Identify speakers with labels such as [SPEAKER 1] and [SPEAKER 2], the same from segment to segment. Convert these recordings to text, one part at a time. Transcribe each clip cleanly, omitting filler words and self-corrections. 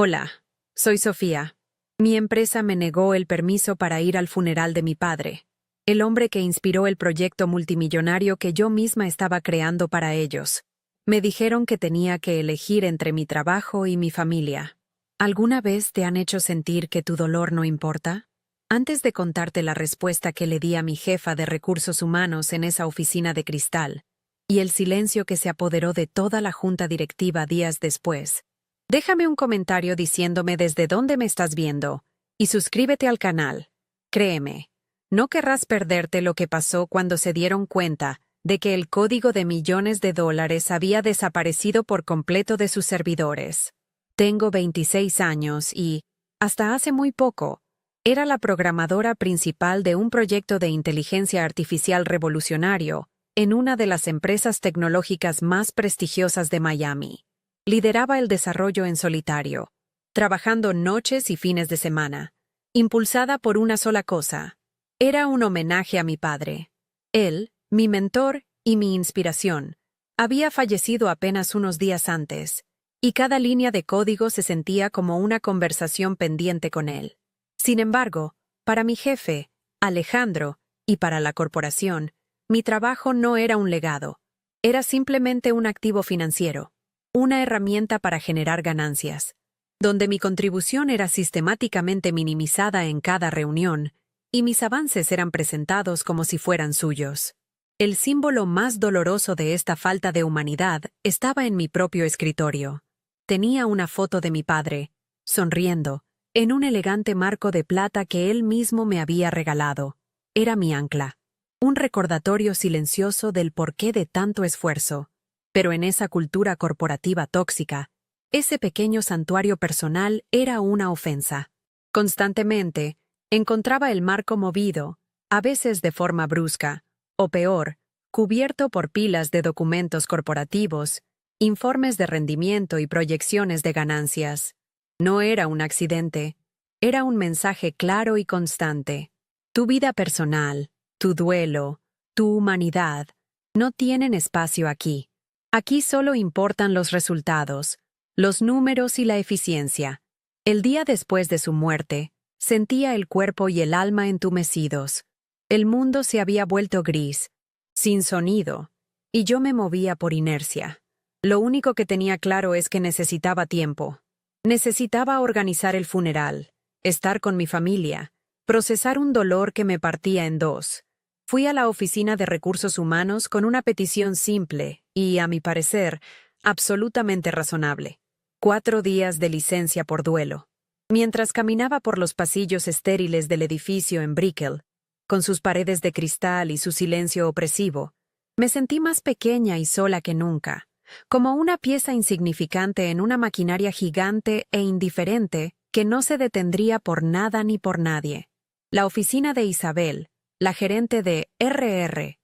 [SPEAKER 1] Hola, soy Sofía. Mi empresa me negó el permiso para ir al funeral de mi padre, el hombre que inspiró el proyecto multimillonario que yo misma estaba creando para ellos. Me dijeron que tenía que elegir entre mi trabajo y mi familia. ¿Alguna vez te han hecho sentir que tu dolor no importa? Antes de contarte la respuesta que le di a mi jefa de recursos humanos en esa oficina de cristal, y el silencio que se apoderó de toda la junta directiva días después, déjame un comentario diciéndome desde dónde me estás viendo, y suscríbete al canal. Créeme, no querrás perderte lo que pasó cuando se dieron cuenta de que el código de millones de dólares había desaparecido por completo de sus servidores. Tengo 26 años y, hasta hace muy poco, era la programadora principal de un proyecto de inteligencia artificial revolucionario en una de las empresas tecnológicas más prestigiosas de Miami. Lideraba el desarrollo en solitario, trabajando noches y fines de semana, impulsada por una sola cosa. Era un homenaje a mi padre. Él, mi mentor y mi inspiración, había fallecido apenas unos días antes, y cada línea de código se sentía como una conversación pendiente con él. Sin embargo, para mi jefe, Alejandro, y para la corporación, mi trabajo no era un legado, era simplemente un activo financiero, una herramienta para generar ganancias, donde mi contribución era sistemáticamente minimizada en cada reunión, y mis avances eran presentados como si fueran suyos. El símbolo más doloroso de esta falta de humanidad estaba en mi propio escritorio. Tenía una foto de mi padre, sonriendo, en un elegante marco de plata que él mismo me había regalado. Era mi ancla. Un recordatorio silencioso del porqué de tanto esfuerzo. Pero en esa cultura corporativa tóxica, ese pequeño santuario personal era una ofensa. Constantemente, encontraba el marco movido, a veces de forma brusca, o peor, cubierto por pilas de documentos corporativos, informes de rendimiento y proyecciones de ganancias. No era un accidente, era un mensaje claro y constante. Tu vida personal, tu duelo, tu humanidad, no tienen espacio aquí. Aquí solo importan los resultados, los números y la eficiencia. El día después de su muerte, sentía el cuerpo y el alma entumecidos. El mundo se había vuelto gris, sin sonido, y yo me movía por inercia. Lo único que tenía claro es que necesitaba tiempo. Necesitaba organizar el funeral, estar con mi familia, procesar un dolor que me partía en dos. Fui a la oficina de recursos humanos con una petición simple y, a mi parecer, absolutamente razonable. 4 días de licencia por duelo. Mientras caminaba por los pasillos estériles del edificio en Brickell, con sus paredes de cristal y su silencio opresivo, me sentí más pequeña y sola que nunca, como una pieza insignificante en una maquinaria gigante e indiferente que no se detendría por nada ni por nadie. La oficina de Isabel, la gerente de RRHH,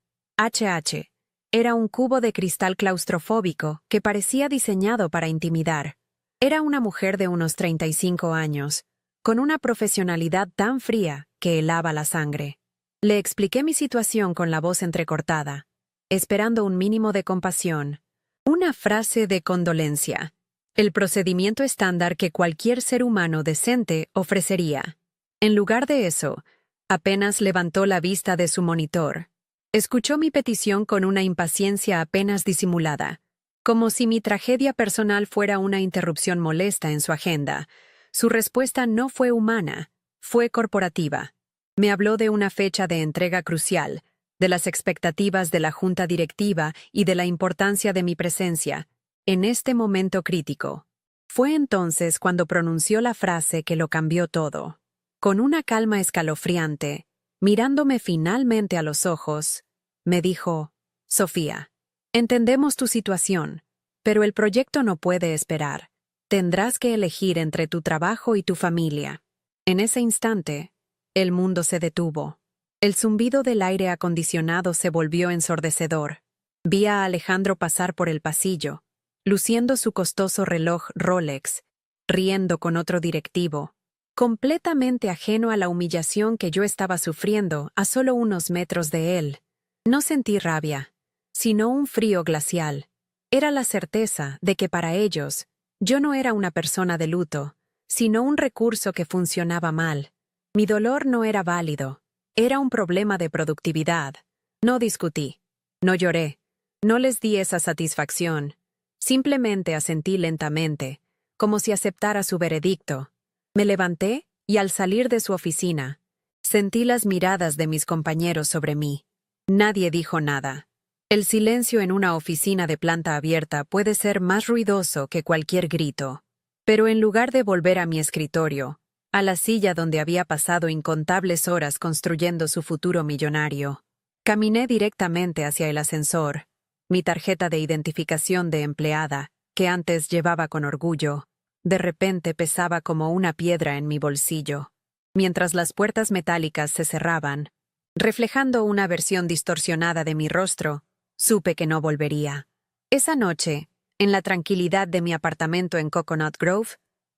[SPEAKER 1] era un cubo de cristal claustrofóbico que parecía diseñado para intimidar. Era una mujer de unos 35 años, con una profesionalidad tan fría que helaba la sangre. Le expliqué mi situación con la voz entrecortada, esperando un mínimo de compasión. Una frase de condolencia. El procedimiento estándar que cualquier ser humano decente ofrecería. En lugar de eso, apenas levantó la vista de su monitor. Escuchó mi petición con una impaciencia apenas disimulada, como si mi tragedia personal fuera una interrupción molesta en su agenda. Su respuesta no fue humana, fue corporativa. Me habló de una fecha de entrega crucial, de las expectativas de la junta directiva y de la importancia de mi presencia, en este momento crítico. Fue entonces cuando pronunció la frase que lo cambió todo. Con una calma escalofriante, mirándome finalmente a los ojos, me dijo: Sofía, entendemos tu situación, pero el proyecto no puede esperar. Tendrás que elegir entre tu trabajo y tu familia. En ese instante, el mundo se detuvo. El zumbido del aire acondicionado se volvió ensordecedor. Vi a Alejandro pasar por el pasillo, luciendo su costoso reloj Rolex, riendo con otro directivo, completamente ajeno a la humillación que yo estaba sufriendo a solo unos metros de él. No sentí rabia, sino un frío glacial. Era la certeza de que para ellos, yo no era una persona de luto, sino un recurso que funcionaba mal. Mi dolor no era válido. Era un problema de productividad. No discutí. No lloré. No les di esa satisfacción. Simplemente asentí lentamente, como si aceptara su veredicto. Me levanté y al salir de su oficina, sentí las miradas de mis compañeros sobre mí. Nadie dijo nada. El silencio en una oficina de planta abierta puede ser más ruidoso que cualquier grito. Pero en lugar de volver a mi escritorio, a la silla donde había pasado incontables horas construyendo su futuro millonario, caminé directamente hacia el ascensor. Mi tarjeta de identificación de empleada, que antes llevaba con orgullo, de repente pesaba como una piedra en mi bolsillo. Mientras las puertas metálicas se cerraban, reflejando una versión distorsionada de mi rostro, supe que no volvería. Esa noche, en la tranquilidad de mi apartamento en Coconut Grove,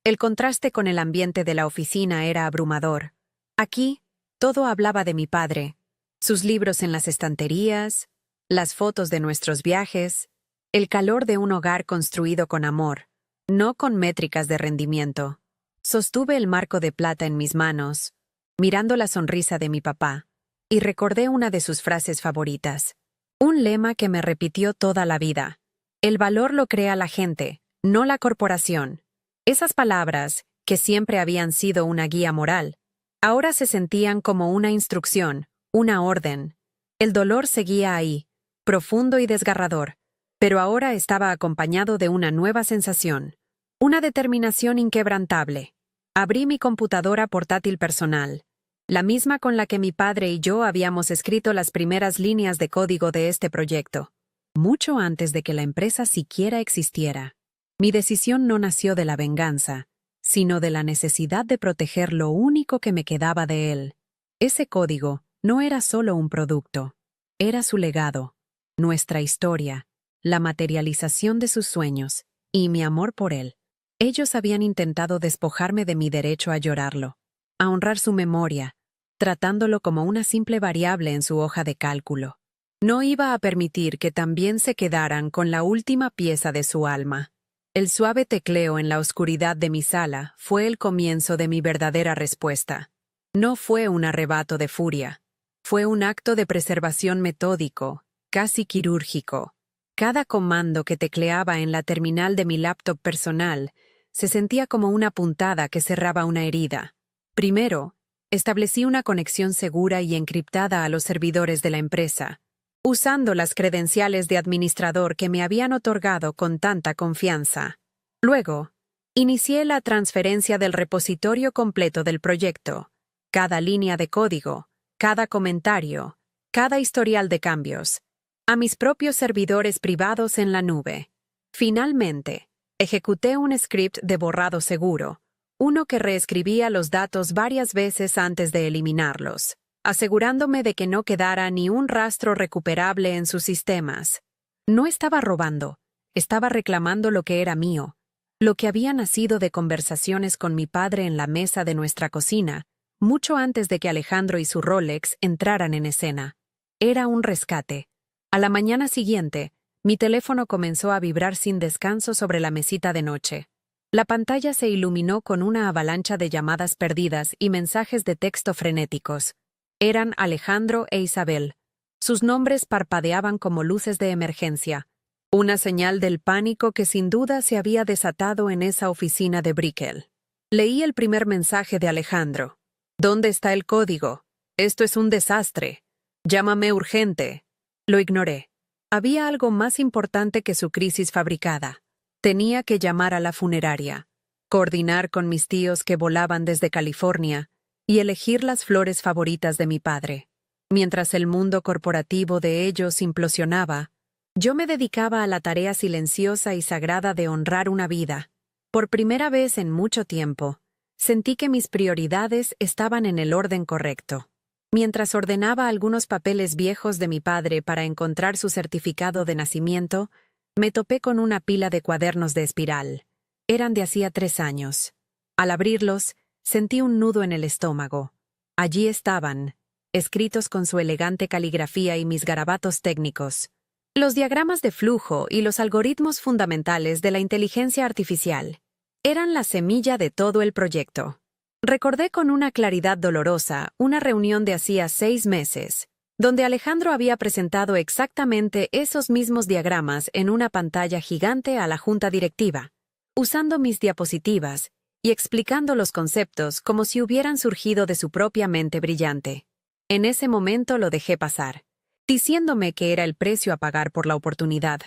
[SPEAKER 1] el contraste con el ambiente de la oficina era abrumador. Aquí, todo hablaba de mi padre, sus libros en las estanterías, las fotos de nuestros viajes, el calor de un hogar construido con amor, no con métricas de rendimiento. Sostuve el marco de plata en mis manos, mirando la sonrisa de mi papá, y recordé una de sus frases favoritas. Un lema que me repitió toda la vida. El valor lo crea la gente, no la corporación. Esas palabras, que siempre habían sido una guía moral, ahora se sentían como una instrucción, una orden. El dolor seguía ahí, profundo y desgarrador, pero ahora estaba acompañado de una nueva sensación, una determinación inquebrantable. Abrí mi computadora portátil personal, la misma con la que mi padre y yo habíamos escrito las primeras líneas de código de este proyecto, mucho antes de que la empresa siquiera existiera. Mi decisión no nació de la venganza, sino de la necesidad de proteger lo único que me quedaba de él. Ese código no era solo un producto, era su legado, nuestra historia, la materialización de sus sueños y mi amor por él. Ellos habían intentado despojarme de mi derecho a llorarlo, a honrar su memoria, tratándolo como una simple variable en su hoja de cálculo. No iba a permitir que también se quedaran con la última pieza de su alma. El suave tecleo en la oscuridad de mi sala fue el comienzo de mi verdadera respuesta. No fue un arrebato de furia. Fue un acto de preservación metódico, casi quirúrgico. Cada comando que tecleaba en la terminal de mi laptop personal se sentía como una puntada que cerraba una herida. Primero, establecí una conexión segura y encriptada a los servidores de la empresa, usando las credenciales de administrador que me habían otorgado con tanta confianza. Luego, inicié la transferencia del repositorio completo del proyecto, cada línea de código, cada comentario, cada historial de cambios, a mis propios servidores privados en la nube. Finalmente, ejecuté un script de borrado seguro, uno que reescribía los datos varias veces antes de eliminarlos, asegurándome de que no quedara ni un rastro recuperable en sus sistemas. No estaba robando, estaba reclamando lo que era mío, lo que había nacido de conversaciones con mi padre en la mesa de nuestra cocina, mucho antes de que Alejandro y su Rolex entraran en escena. Era un rescate. A la mañana siguiente, mi teléfono comenzó a vibrar sin descanso sobre la mesita de noche. La pantalla se iluminó con una avalancha de llamadas perdidas y mensajes de texto frenéticos. Eran Alejandro e Isabel. Sus nombres parpadeaban como luces de emergencia, una señal del pánico que sin duda se había desatado en esa oficina de Brickell. Leí el primer mensaje de Alejandro. ¿Dónde está el código? Esto es un desastre. Llámame urgente. Lo ignoré. Había algo más importante que su crisis fabricada. Tenía que llamar a la funeraria, coordinar con mis tíos que volaban desde California y elegir las flores favoritas de mi padre. Mientras el mundo corporativo de ellos implosionaba, yo me dedicaba a la tarea silenciosa y sagrada de honrar una vida. Por primera vez en mucho tiempo, sentí que mis prioridades estaban en el orden correcto. Mientras ordenaba algunos papeles viejos de mi padre para encontrar su certificado de nacimiento, me topé con una pila de cuadernos de espiral. Eran de hacía 3 años. Al abrirlos, sentí un nudo en el estómago. Allí estaban, escritos con su elegante caligrafía y mis garabatos técnicos, los diagramas de flujo y los algoritmos fundamentales de la inteligencia artificial. Eran la semilla de todo el proyecto. Recordé con una claridad dolorosa una reunión de hacía 6 meses, donde Alejandro había presentado exactamente esos mismos diagramas en una pantalla gigante a la junta directiva, usando mis diapositivas y explicando los conceptos como si hubieran surgido de su propia mente brillante. En ese momento lo dejé pasar, diciéndome que era el precio a pagar por la oportunidad.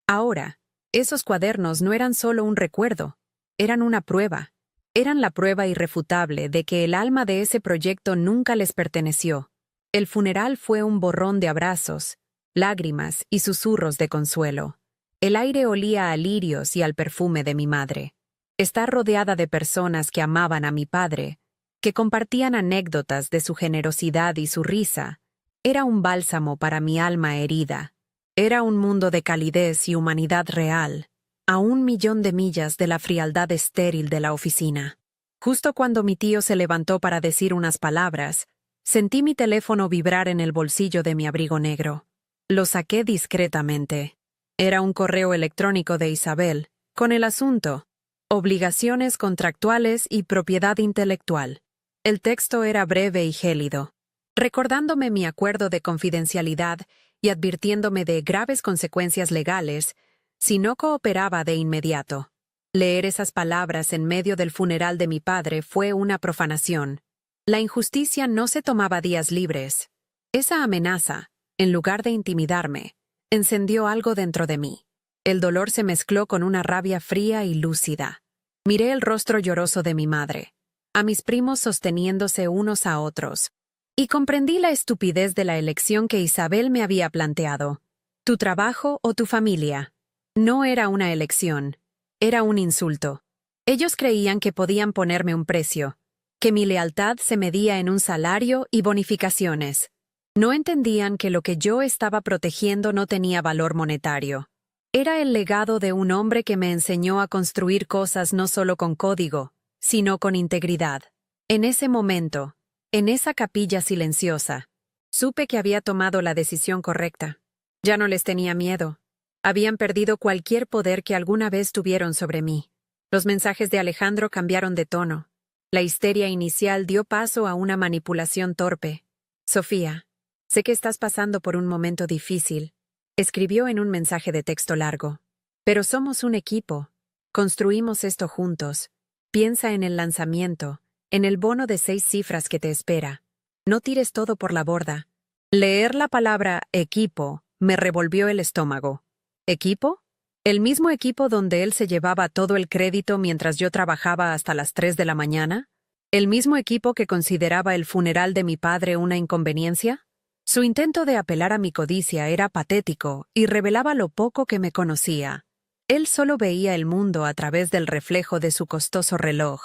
[SPEAKER 1] Ahora, esos cuadernos no eran solo un recuerdo, eran una prueba. Eran la prueba irrefutable de que el alma de ese proyecto nunca les perteneció. El funeral fue un borrón de abrazos, lágrimas y susurros de consuelo. El aire olía a lirios y al perfume de mi madre. Estar rodeada de personas que amaban a mi padre, que compartían anécdotas de su generosidad y su risa, era un bálsamo para mi alma herida. Era un mundo de calidez y humanidad real, a 1.000.000 de millas de la frialdad estéril de la oficina. Justo cuando mi tío se levantó para decir unas palabras, sentí mi teléfono vibrar en el bolsillo de mi abrigo negro. Lo saqué discretamente. Era un correo electrónico de Isabel, con el asunto: obligaciones contractuales y propiedad intelectual. El texto era breve y gélido, recordándome mi acuerdo de confidencialidad y advirtiéndome de graves consecuencias legales si no cooperaba de inmediato. Leer esas palabras en medio del funeral de mi padre fue una profanación. La injusticia no se tomaba días libres. Esa amenaza, en lugar de intimidarme, encendió algo dentro de mí. El dolor se mezcló con una rabia fría y lúcida. Miré el rostro lloroso de mi madre, a mis primos sosteniéndose unos a otros, y comprendí la estupidez de la elección que Isabel me había planteado. ¿Tu trabajo o tu familia? No era una elección, era un insulto. Ellos creían que podían ponerme un precio, que mi lealtad se medía en un salario y bonificaciones. No entendían que lo que yo estaba protegiendo no tenía valor monetario. Era el legado de un hombre que me enseñó a construir cosas no solo con código, sino con integridad. En ese momento, en esa capilla silenciosa, supe que había tomado la decisión correcta. Ya no les tenía miedo. Habían perdido cualquier poder que alguna vez tuvieron sobre mí. Los mensajes de Alejandro cambiaron de tono. La histeria inicial dio paso a una manipulación torpe. Sofía, sé que estás pasando por un momento difícil, escribió en un mensaje de texto largo. Pero somos un equipo. Construimos esto juntos. Piensa en el lanzamiento, en el bono de 6 cifras que te espera. No tires todo por la borda. Leer la palabra equipo me revolvió el estómago. ¿Equipo? ¿El mismo equipo donde él se llevaba todo el crédito mientras yo trabajaba hasta las 3 de la mañana? ¿El mismo equipo que consideraba el funeral de mi padre una inconveniencia? Su intento de apelar a mi codicia era patético y revelaba lo poco que me conocía. Él solo veía el mundo a través del reflejo de su costoso reloj,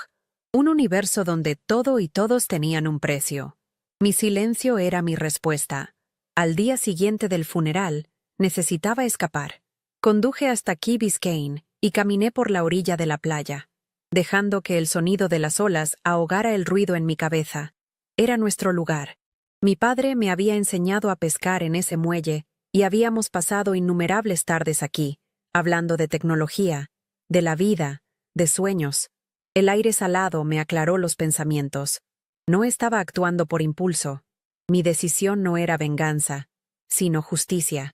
[SPEAKER 1] un universo donde todo y todos tenían un precio. Mi silencio era mi respuesta. Al día siguiente del funeral, necesitaba escapar. Conduje hasta Key Biscayne y caminé por la orilla de la playa, dejando que el sonido de las olas ahogara el ruido en mi cabeza. Era nuestro lugar. Mi padre me había enseñado a pescar en ese muelle y habíamos pasado innumerables tardes aquí, hablando de tecnología, de la vida, de sueños. El aire salado me aclaró los pensamientos. No estaba actuando por impulso. Mi decisión no era venganza, sino justicia.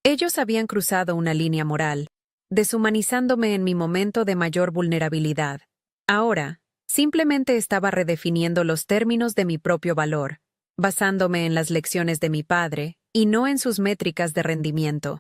[SPEAKER 1] Ellos habían cruzado una línea moral, deshumanizándome en mi momento de mayor vulnerabilidad. Ahora, simplemente estaba redefiniendo los términos de mi propio valor, basándome en las lecciones de mi padre y no en sus métricas de rendimiento.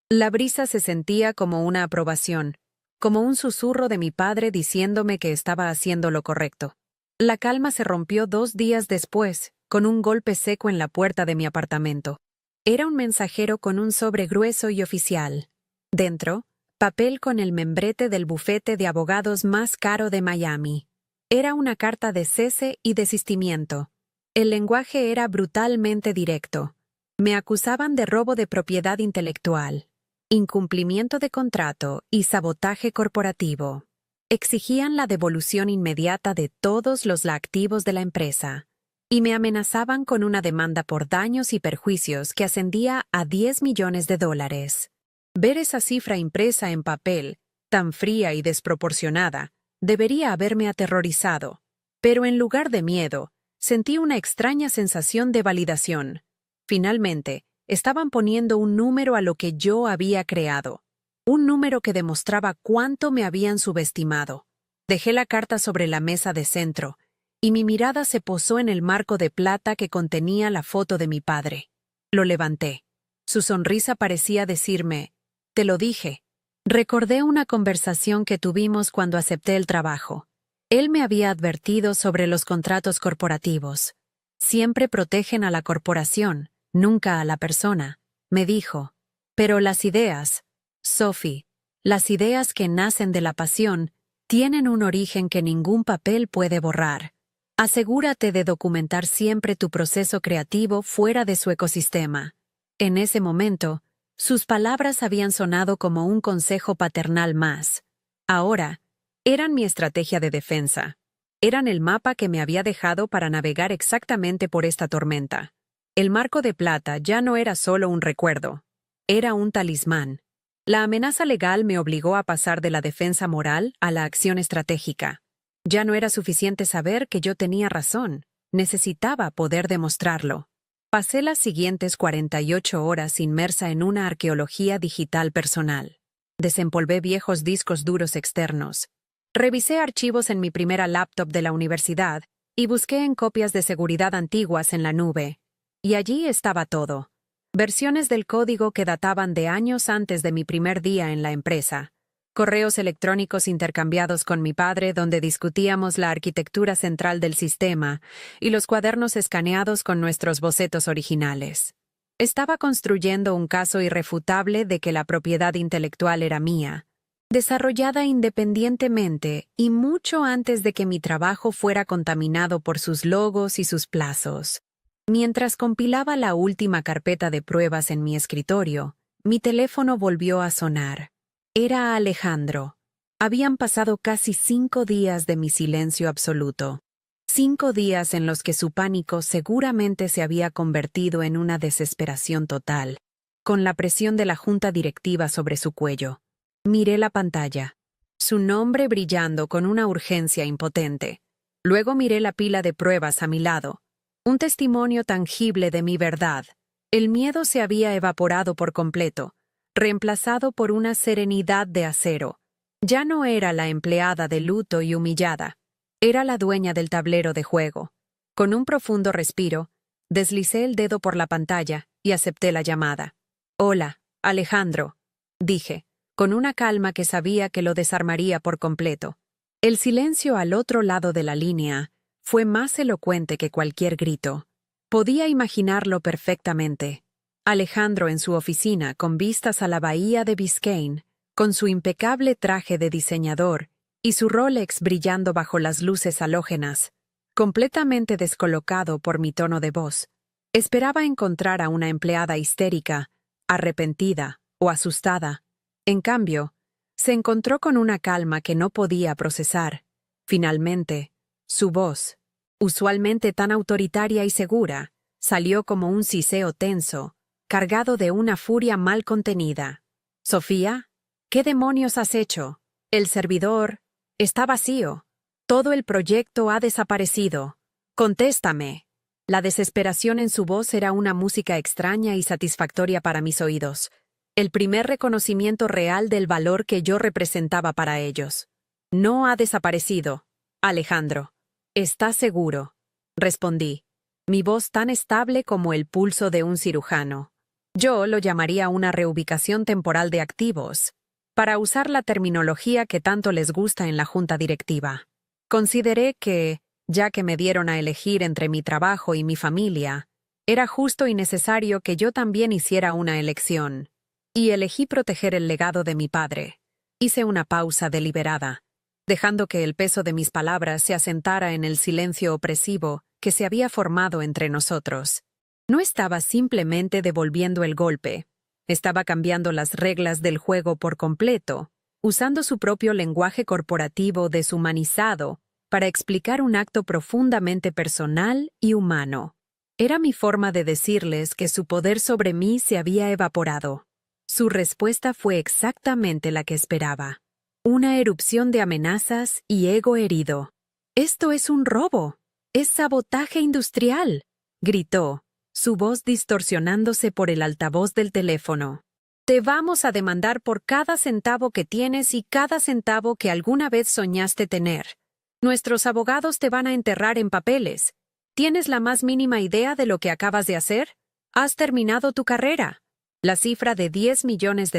[SPEAKER 1] La brisa se sentía como una aprobación, como un susurro de mi padre diciéndome que estaba haciendo lo correcto. La calma se rompió 2 días después, con un golpe seco en la puerta de mi apartamento. Era un mensajero con un sobre grueso y oficial. Dentro, papel con el membrete del bufete de abogados más caro de Miami. Era una carta de cese y desistimiento. El lenguaje era brutalmente directo. Me acusaban de robo de propiedad intelectual, incumplimiento de contrato y sabotaje corporativo. Exigían la devolución inmediata de todos los activos de la empresa, y me amenazaban con una demanda por daños y perjuicios que ascendía a $10 millones. Ver esa cifra impresa en papel, tan fría y desproporcionada, debería haberme aterrorizado. Pero en lugar de miedo, sentí una extraña sensación de validación. Finalmente, estaban poniendo un número a lo que yo había creado. Un número que demostraba cuánto me habían subestimado. Dejé la carta sobre la mesa de centro, y mi mirada se posó en el marco de plata que contenía la foto de mi padre. Lo levanté. Su sonrisa parecía decirme, «Te lo dije». Recordé una conversación que tuvimos cuando acepté el trabajo. Él me había advertido sobre los contratos corporativos. Siempre protegen a la corporación, nunca a la persona, me dijo. Pero las ideas, Sophie, las ideas que nacen de la pasión, tienen un origen que ningún papel puede borrar. Asegúrate de documentar siempre tu proceso creativo fuera de su ecosistema. En ese momento, sus palabras habían sonado como un consejo paternal más. Ahora, eran mi estrategia de defensa. Eran el mapa que me había dejado para navegar exactamente por esta tormenta. El marco de plata ya no era solo un recuerdo. Era un talismán. La amenaza legal me obligó a pasar de la defensa moral a la acción estratégica. Ya no era suficiente saber que yo tenía razón. Necesitaba poder demostrarlo. Pasé las siguientes 48 horas inmersa en una arqueología digital personal. Desempolvé viejos discos duros externos. Revisé archivos en mi primera laptop de la universidad y busqué en copias de seguridad antiguas en la nube. Y allí estaba todo. Versiones del código que databan de años antes de mi primer día en la empresa. Correos electrónicos intercambiados con mi padre donde discutíamos la arquitectura central del sistema y los cuadernos escaneados con nuestros bocetos originales. Estaba construyendo un caso irrefutable de que la propiedad intelectual era mía, desarrollada independientemente y mucho antes de que mi trabajo fuera contaminado por sus logos y sus plazos. Mientras compilaba la última carpeta de pruebas en mi escritorio, mi teléfono volvió a sonar. Era Alejandro. Habían pasado casi 5 días de mi silencio absoluto. 5 días en los que su pánico seguramente se había convertido en una desesperación total, con la presión de la junta directiva sobre su cuello. Miré la pantalla. Su nombre brillando con una urgencia impotente. Luego miré la pila de pruebas a mi lado. Un testimonio tangible de mi verdad. El miedo se había evaporado por completo, reemplazado por una serenidad de acero. Ya no era la empleada de luto y humillada. Era la dueña del tablero de juego. Con un profundo respiro, deslicé el dedo por la pantalla y acepté la llamada. «Hola, Alejandro», dije, con una calma que sabía que lo desarmaría por completo. El silencio al otro lado de la línea fue más elocuente que cualquier grito. Podía imaginarlo perfectamente. Alejandro en su oficina con vistas a la bahía de Biscayne, con su impecable traje de diseñador y su Rolex brillando bajo las luces halógenas, completamente descolocado por mi tono de voz. Esperaba encontrar a una empleada histérica, arrepentida o asustada. En cambio, se encontró con una calma que no podía procesar. Finalmente, su voz, usualmente tan autoritaria y segura, salió como un siseo tenso, cargado de una furia mal contenida. «Sofía, ¿qué demonios has hecho? El servidor está vacío. Todo el proyecto ha desaparecido. Contéstame». La desesperación en su voz era una música extraña y satisfactoria para mis oídos. El primer reconocimiento real del valor que yo representaba para ellos. «No ha desaparecido, Alejandro. ¿Estás seguro?», respondí, mi voz tan estable como el pulso de un cirujano. Yo lo llamaría una reubicación temporal de activos, para usar la terminología que tanto les gusta en la junta directiva. Consideré que, ya que me dieron a elegir entre mi trabajo y mi familia, era justo y necesario que yo también hiciera una elección. Y elegí proteger el legado de mi padre. Hice una pausa deliberada, dejando que el peso de mis palabras se asentara en el silencio opresivo que se había formado entre nosotros. No estaba simplemente devolviendo el golpe. Estaba cambiando las reglas del juego por completo, usando su propio lenguaje corporativo deshumanizado para explicar un acto profundamente personal y humano. Era mi forma de decirles que su poder sobre mí se había evaporado. Su respuesta fue exactamente la que esperaba. Una erupción de amenazas y ego herido. «Esto es un robo. Es sabotaje industrial», gritó, su voz distorsionándose por el altavoz del teléfono. «Te vamos a demandar por cada centavo que tienes y cada centavo que alguna vez soñaste tener. Nuestros abogados te van a enterrar en papeles. ¿Tienes la más mínima idea de lo que acabas de hacer? Has terminado tu carrera». La cifra de $10 millones,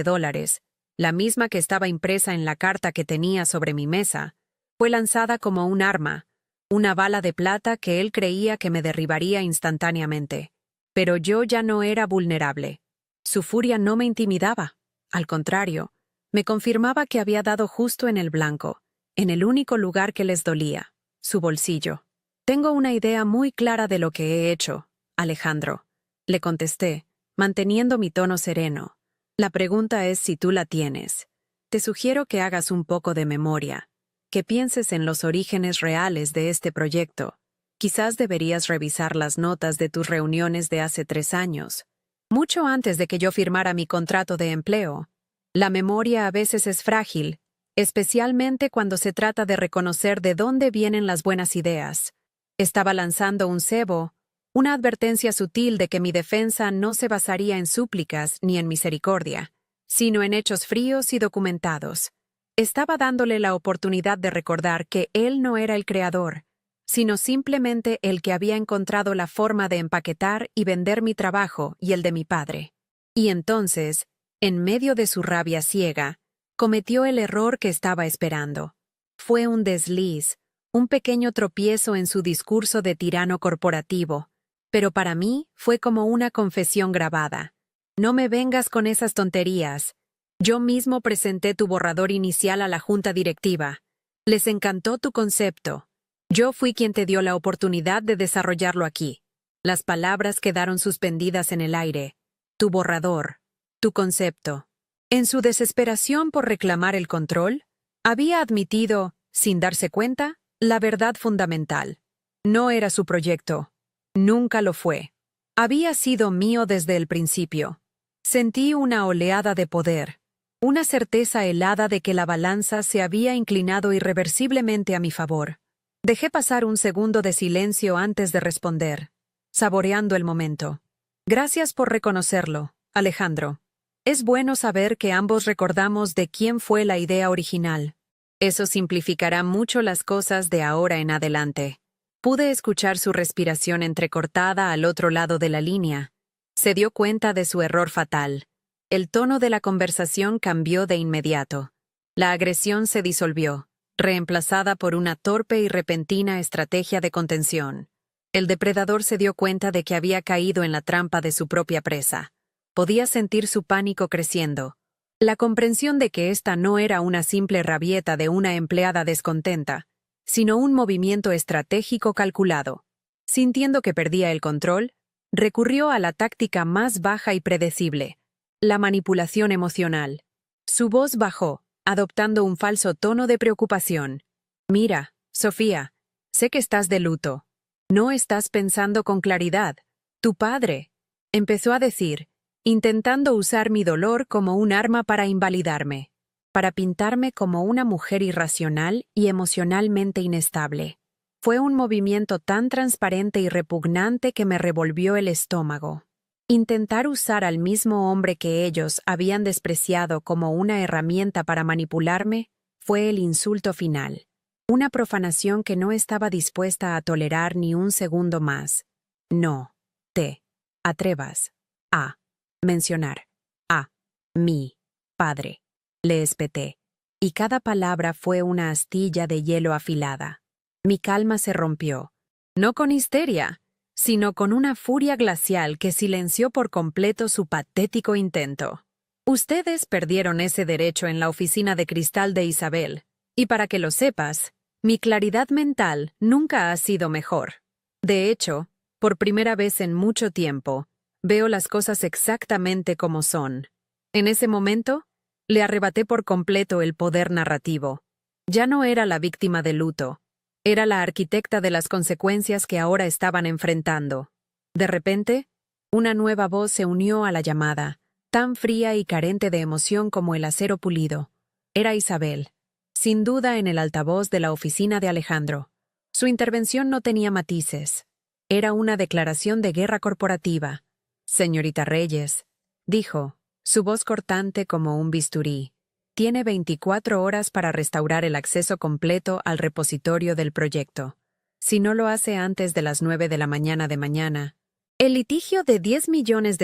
[SPEAKER 1] la misma que estaba impresa en la carta que tenía sobre mi mesa, fue lanzada como un arma, una bala de plata que él creía que me derribaría instantáneamente. Pero yo ya no era vulnerable. Su furia no me intimidaba. Al contrario, me confirmaba que había dado justo en el blanco, en el único lugar que les dolía, su bolsillo. «Tengo una idea muy clara de lo que he hecho, Alejandro», le contesté, manteniendo mi tono sereno. «La pregunta es si tú la tienes. Te sugiero que hagas un poco de memoria, que pienses en los orígenes reales de este proyecto. Quizás deberías revisar las notas de tus reuniones de hace 3 años, mucho antes de que yo firmara mi contrato de empleo. La memoria a veces es frágil, especialmente cuando se trata de reconocer de dónde vienen las buenas ideas». Estaba lanzando un cebo, una advertencia sutil de que mi defensa no se basaría en súplicas ni en misericordia, sino en hechos fríos y documentados. Estaba dándole la oportunidad de recordar que él no era el creador, sino simplemente el que había encontrado la forma de empaquetar y vender mi trabajo y el de mi padre. Y entonces, en medio de su rabia ciega, cometió el error que estaba esperando. Fue un desliz, un pequeño tropiezo en su discurso de tirano corporativo, pero para mí fue como una confesión grabada. «No me vengas con esas tonterías. Yo mismo presenté tu borrador inicial a la junta directiva. Les encantó tu concepto. Yo fui quien te dio la oportunidad de desarrollarlo aquí». Las palabras quedaron suspendidas en el aire. Tu borrador, tu concepto. En su desesperación por reclamar el control, había admitido, sin darse cuenta, la verdad fundamental. No era su proyecto. Nunca lo fue. Había sido mío desde el principio. Sentí una oleada de poder, una certeza helada de que la balanza se había inclinado irreversiblemente a mi favor. Dejé pasar un segundo de silencio antes de responder, saboreando el momento. «Gracias por reconocerlo, Alejandro. Es bueno saber que ambos recordamos de quién fue la idea original. Eso simplificará mucho las cosas de ahora en adelante». Pude escuchar su respiración entrecortada al otro lado de la línea. Se dio cuenta de su error fatal. El tono de la conversación cambió de inmediato. La agresión se disolvió, reemplazada por una torpe y repentina estrategia de contención. El depredador se dio cuenta de que había caído en la trampa de su propia presa. Podía sentir su pánico creciendo. La comprensión de que esta no era una simple rabieta de una empleada descontenta, sino un movimiento estratégico calculado. Sintiendo que perdía el control, recurrió a la táctica más baja y predecible, la manipulación emocional. Su voz bajó, adoptando un falso tono de preocupación. «Mira, Sofía, sé que estás de luto. No estás pensando con claridad. Tu padre», empezó a decir, intentando usar mi dolor como un arma para invalidarme, para pintarme como una mujer irracional y emocionalmente inestable. Fue un movimiento tan transparente y repugnante que me revolvió el estómago. Intentar usar al mismo hombre que ellos habían despreciado como una herramienta para manipularme fue el insulto final. Una profanación que no estaba dispuesta a tolerar ni un segundo más. «No te atrevas a mencionar a mi padre», le espeté, y cada palabra fue una astilla de hielo afilada. Mi calma se rompió, no con histeria, sino con una furia glacial que silenció por completo su patético intento. «Ustedes perdieron ese derecho en la oficina de cristal de Isabel, y para que lo sepas, mi claridad mental nunca ha sido mejor. De hecho, por primera vez en mucho tiempo, veo las cosas exactamente como son». En ese momento, le arrebaté por completo el poder narrativo. Ya no era la víctima del luto. Era la arquitecta de las consecuencias que ahora estaban enfrentando. De repente, una nueva voz se unió a la llamada, tan fría y carente de emoción como el acero pulido. Era Isabel. sin duda en el altavoz de la oficina de Alejandro. Su intervención no tenía matices. Era una declaración de guerra corporativa. «Señorita Reyes», dijo, su voz cortante como un bisturí, «tiene 24 horas para restaurar el acceso completo al repositorio del proyecto. Si no lo hace antes de las 9 de la mañana de mañana, el litigio de $10 millones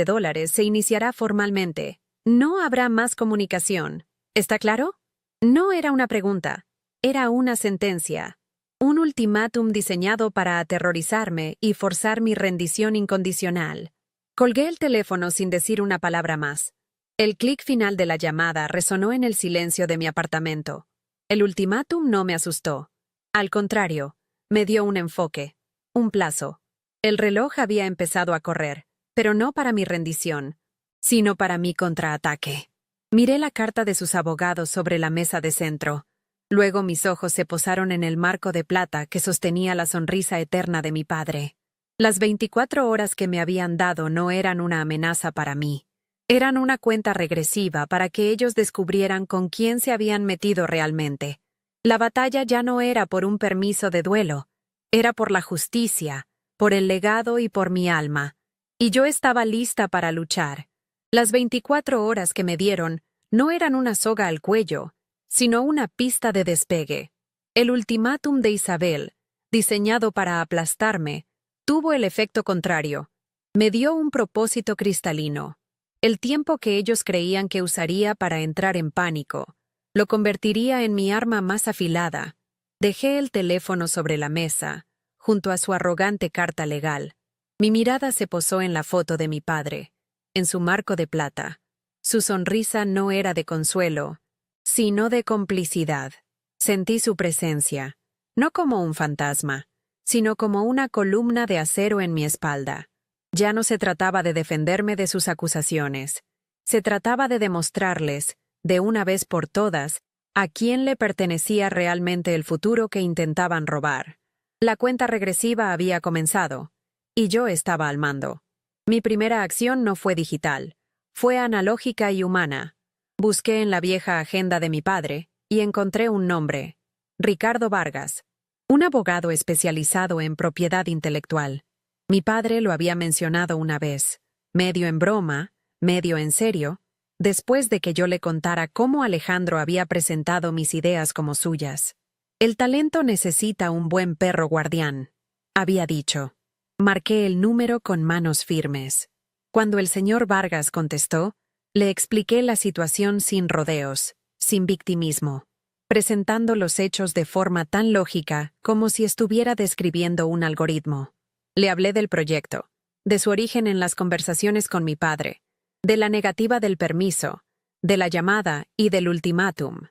[SPEAKER 1] se iniciará formalmente. No habrá más comunicación. ¿Está claro?» No era una pregunta, era una sentencia. Un ultimátum diseñado para aterrorizarme y forzar mi rendición incondicional. Colgué el teléfono sin decir una palabra más. El clic final de la llamada resonó en el silencio de mi apartamento. El ultimátum no me asustó. Al contrario, me dio un enfoque, un plazo. El reloj había empezado a correr, pero no para mi rendición, sino para mi contraataque. Miré la carta de sus abogados sobre la mesa de centro. Luego mis ojos se posaron en el marco de plata que sostenía la sonrisa eterna de mi padre. Las 24 horas que me habían dado no eran una amenaza para mí. Eran una cuenta regresiva para que ellos descubrieran con quién se habían metido realmente. La batalla ya no era por un permiso de duelo, era por la justicia, por el legado y por mi alma. Y yo estaba lista para luchar. Las 24 horas que me dieron no eran una soga al cuello, sino una pista de despegue. El ultimátum de Isabel, diseñado para aplastarme, tuvo el efecto contrario. Me dio un propósito cristalino. El tiempo que ellos creían que usaría para entrar en pánico, lo convertiría en mi arma más afilada. Dejé el teléfono sobre la mesa, junto a su arrogante carta legal. Mi mirada se posó en la foto de mi padre, en su marco de plata. Su sonrisa no era de consuelo, sino de complicidad. Sentí su presencia, no como un fantasma, sino como una columna de acero en mi espalda. Ya no se trataba de defenderme de sus acusaciones. Se trataba de demostrarles, de una vez por todas, a quién le pertenecía realmente el futuro que intentaban robar. La cuenta regresiva había comenzado, y yo estaba al mando. Mi primera acción no fue digital, fue analógica y humana. Busqué en la vieja agenda de mi padre y encontré un nombre: Ricardo Vargas, un abogado especializado en propiedad intelectual. Mi padre lo había mencionado una vez, medio en broma, medio en serio, después de que yo le contara cómo Alejandro había presentado mis ideas como suyas. «El talento necesita un buen perro guardián», había dicho. Marqué el número con manos firmes. Cuando el señor Vargas contestó, le expliqué la situación sin rodeos, sin victimismo, presentando los hechos de forma tan lógica como si estuviera describiendo un algoritmo. Le hablé del proyecto, de su origen en las conversaciones con mi padre, de la negativa del permiso, de la llamada y del ultimátum.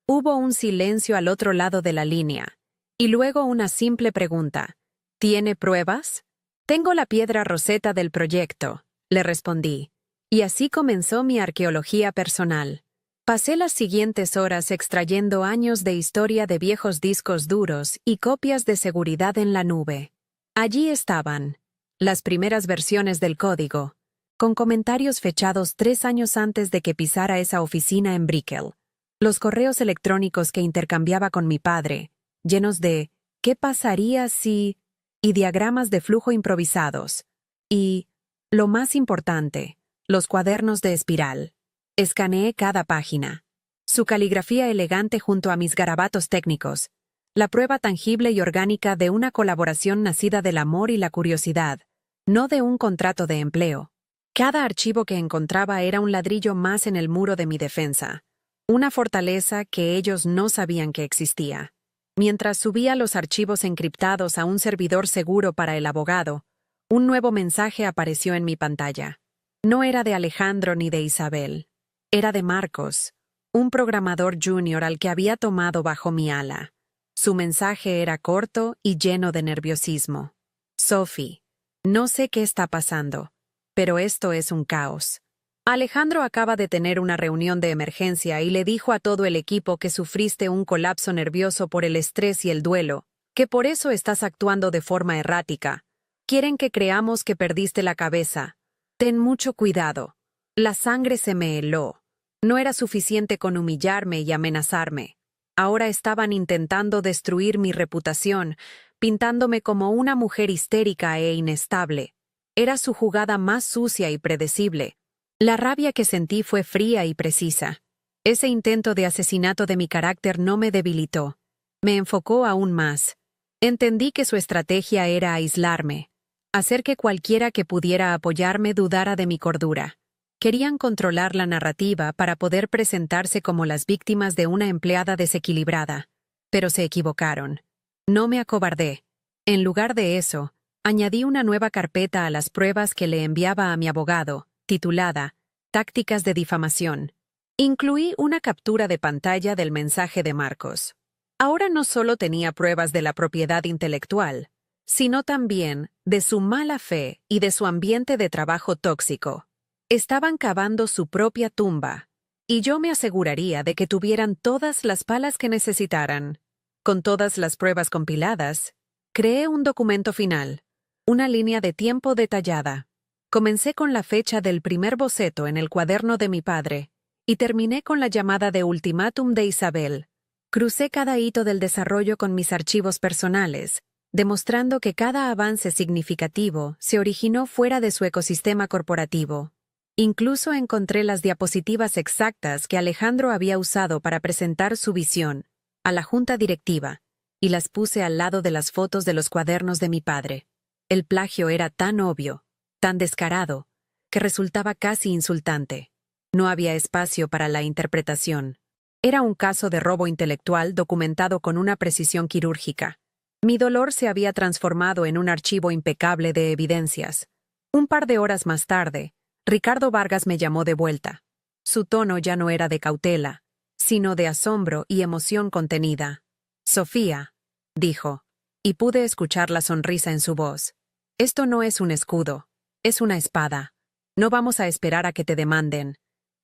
[SPEAKER 1] Hubo un silencio al otro lado de la línea, y luego una simple pregunta: «¿Tiene pruebas?» «Tengo la piedra roseta del proyecto», le respondí, y así comenzó mi arqueología personal. Pasé las siguientes horas extrayendo años de historia de viejos discos duros y copias de seguridad en la nube. Allí estaban las primeras versiones del código, con comentarios fechados 3 años antes de que pisara esa oficina en Brickell. Los correos electrónicos que intercambiaba con mi padre, llenos de «¿qué pasaría si?» y diagramas de flujo improvisados. Y, lo más importante, los cuadernos de espiral. Escaneé cada página. Su caligrafía elegante junto a mis garabatos técnicos. La prueba tangible y orgánica de una colaboración nacida del amor y la curiosidad, no de un contrato de empleo. Cada archivo que encontraba era un ladrillo más en el muro de mi defensa. Una fortaleza que ellos no sabían que existía. Mientras subía los archivos encriptados a un servidor seguro para el abogado, un nuevo mensaje apareció en mi pantalla. No era de Alejandro ni de Isabel. Era de Marcos, un programador junior al que había tomado bajo mi ala. Su mensaje era corto y lleno de nerviosismo. «Sophie, no sé qué está pasando, pero esto es un caos. Alejandro acaba de tener una reunión de emergencia y le dijo a todo el equipo que sufriste un colapso nervioso por el estrés y el duelo, que por eso estás actuando de forma errática. Quieren que creamos que perdiste la cabeza. Ten mucho cuidado. La sangre se me heló. No era suficiente con humillarme y amenazarme. Ahora estaban intentando destruir mi reputación, pintándome como una mujer histérica e inestable. Era su jugada más sucia y predecible. La rabia que sentí fue fría y precisa. Ese intento de asesinato de mi carácter no me debilitó. Me enfocó aún más. Entendí que su estrategia era aislarme, hacer que cualquiera que pudiera apoyarme dudara de mi cordura. Querían controlar la narrativa para poder presentarse como las víctimas de una empleada desequilibrada. Pero se equivocaron. No me acobardé. En lugar de eso, añadí una nueva carpeta a las pruebas que le enviaba a mi abogado, titulada Tácticas de difamación. Incluí una captura de pantalla del mensaje de Marcos. Ahora no solo tenía pruebas de la propiedad intelectual, sino también de su mala fe y de su ambiente de trabajo tóxico. Estaban cavando su propia tumba, y yo me aseguraría de que tuvieran todas las palas que necesitaran. Con todas las pruebas compiladas, creé un documento final, una línea de tiempo detallada. Comencé con la fecha del primer boceto en el cuaderno de mi padre, y terminé con la llamada de ultimátum de Isabel. Crucé cada hito del desarrollo con mis archivos personales, demostrando que cada avance significativo se originó fuera de su ecosistema corporativo. Incluso encontré las diapositivas exactas que Alejandro había usado para presentar su visión a la junta directiva, y las puse al lado de las fotos de los cuadernos de mi padre. El plagio era tan obvio, tan descarado, que resultaba casi insultante. No había espacio para la interpretación. Era un caso de robo intelectual documentado con una precisión quirúrgica. Mi dolor se había transformado en un archivo impecable de evidencias. Un par de horas más tarde, Ricardo Vargas me llamó de vuelta. Su tono ya no era de cautela, sino de asombro y emoción contenida. «Sofía», dijo, y pude escuchar la sonrisa en su voz. «Esto no es un escudo, es una espada. No vamos a esperar a que te demanden.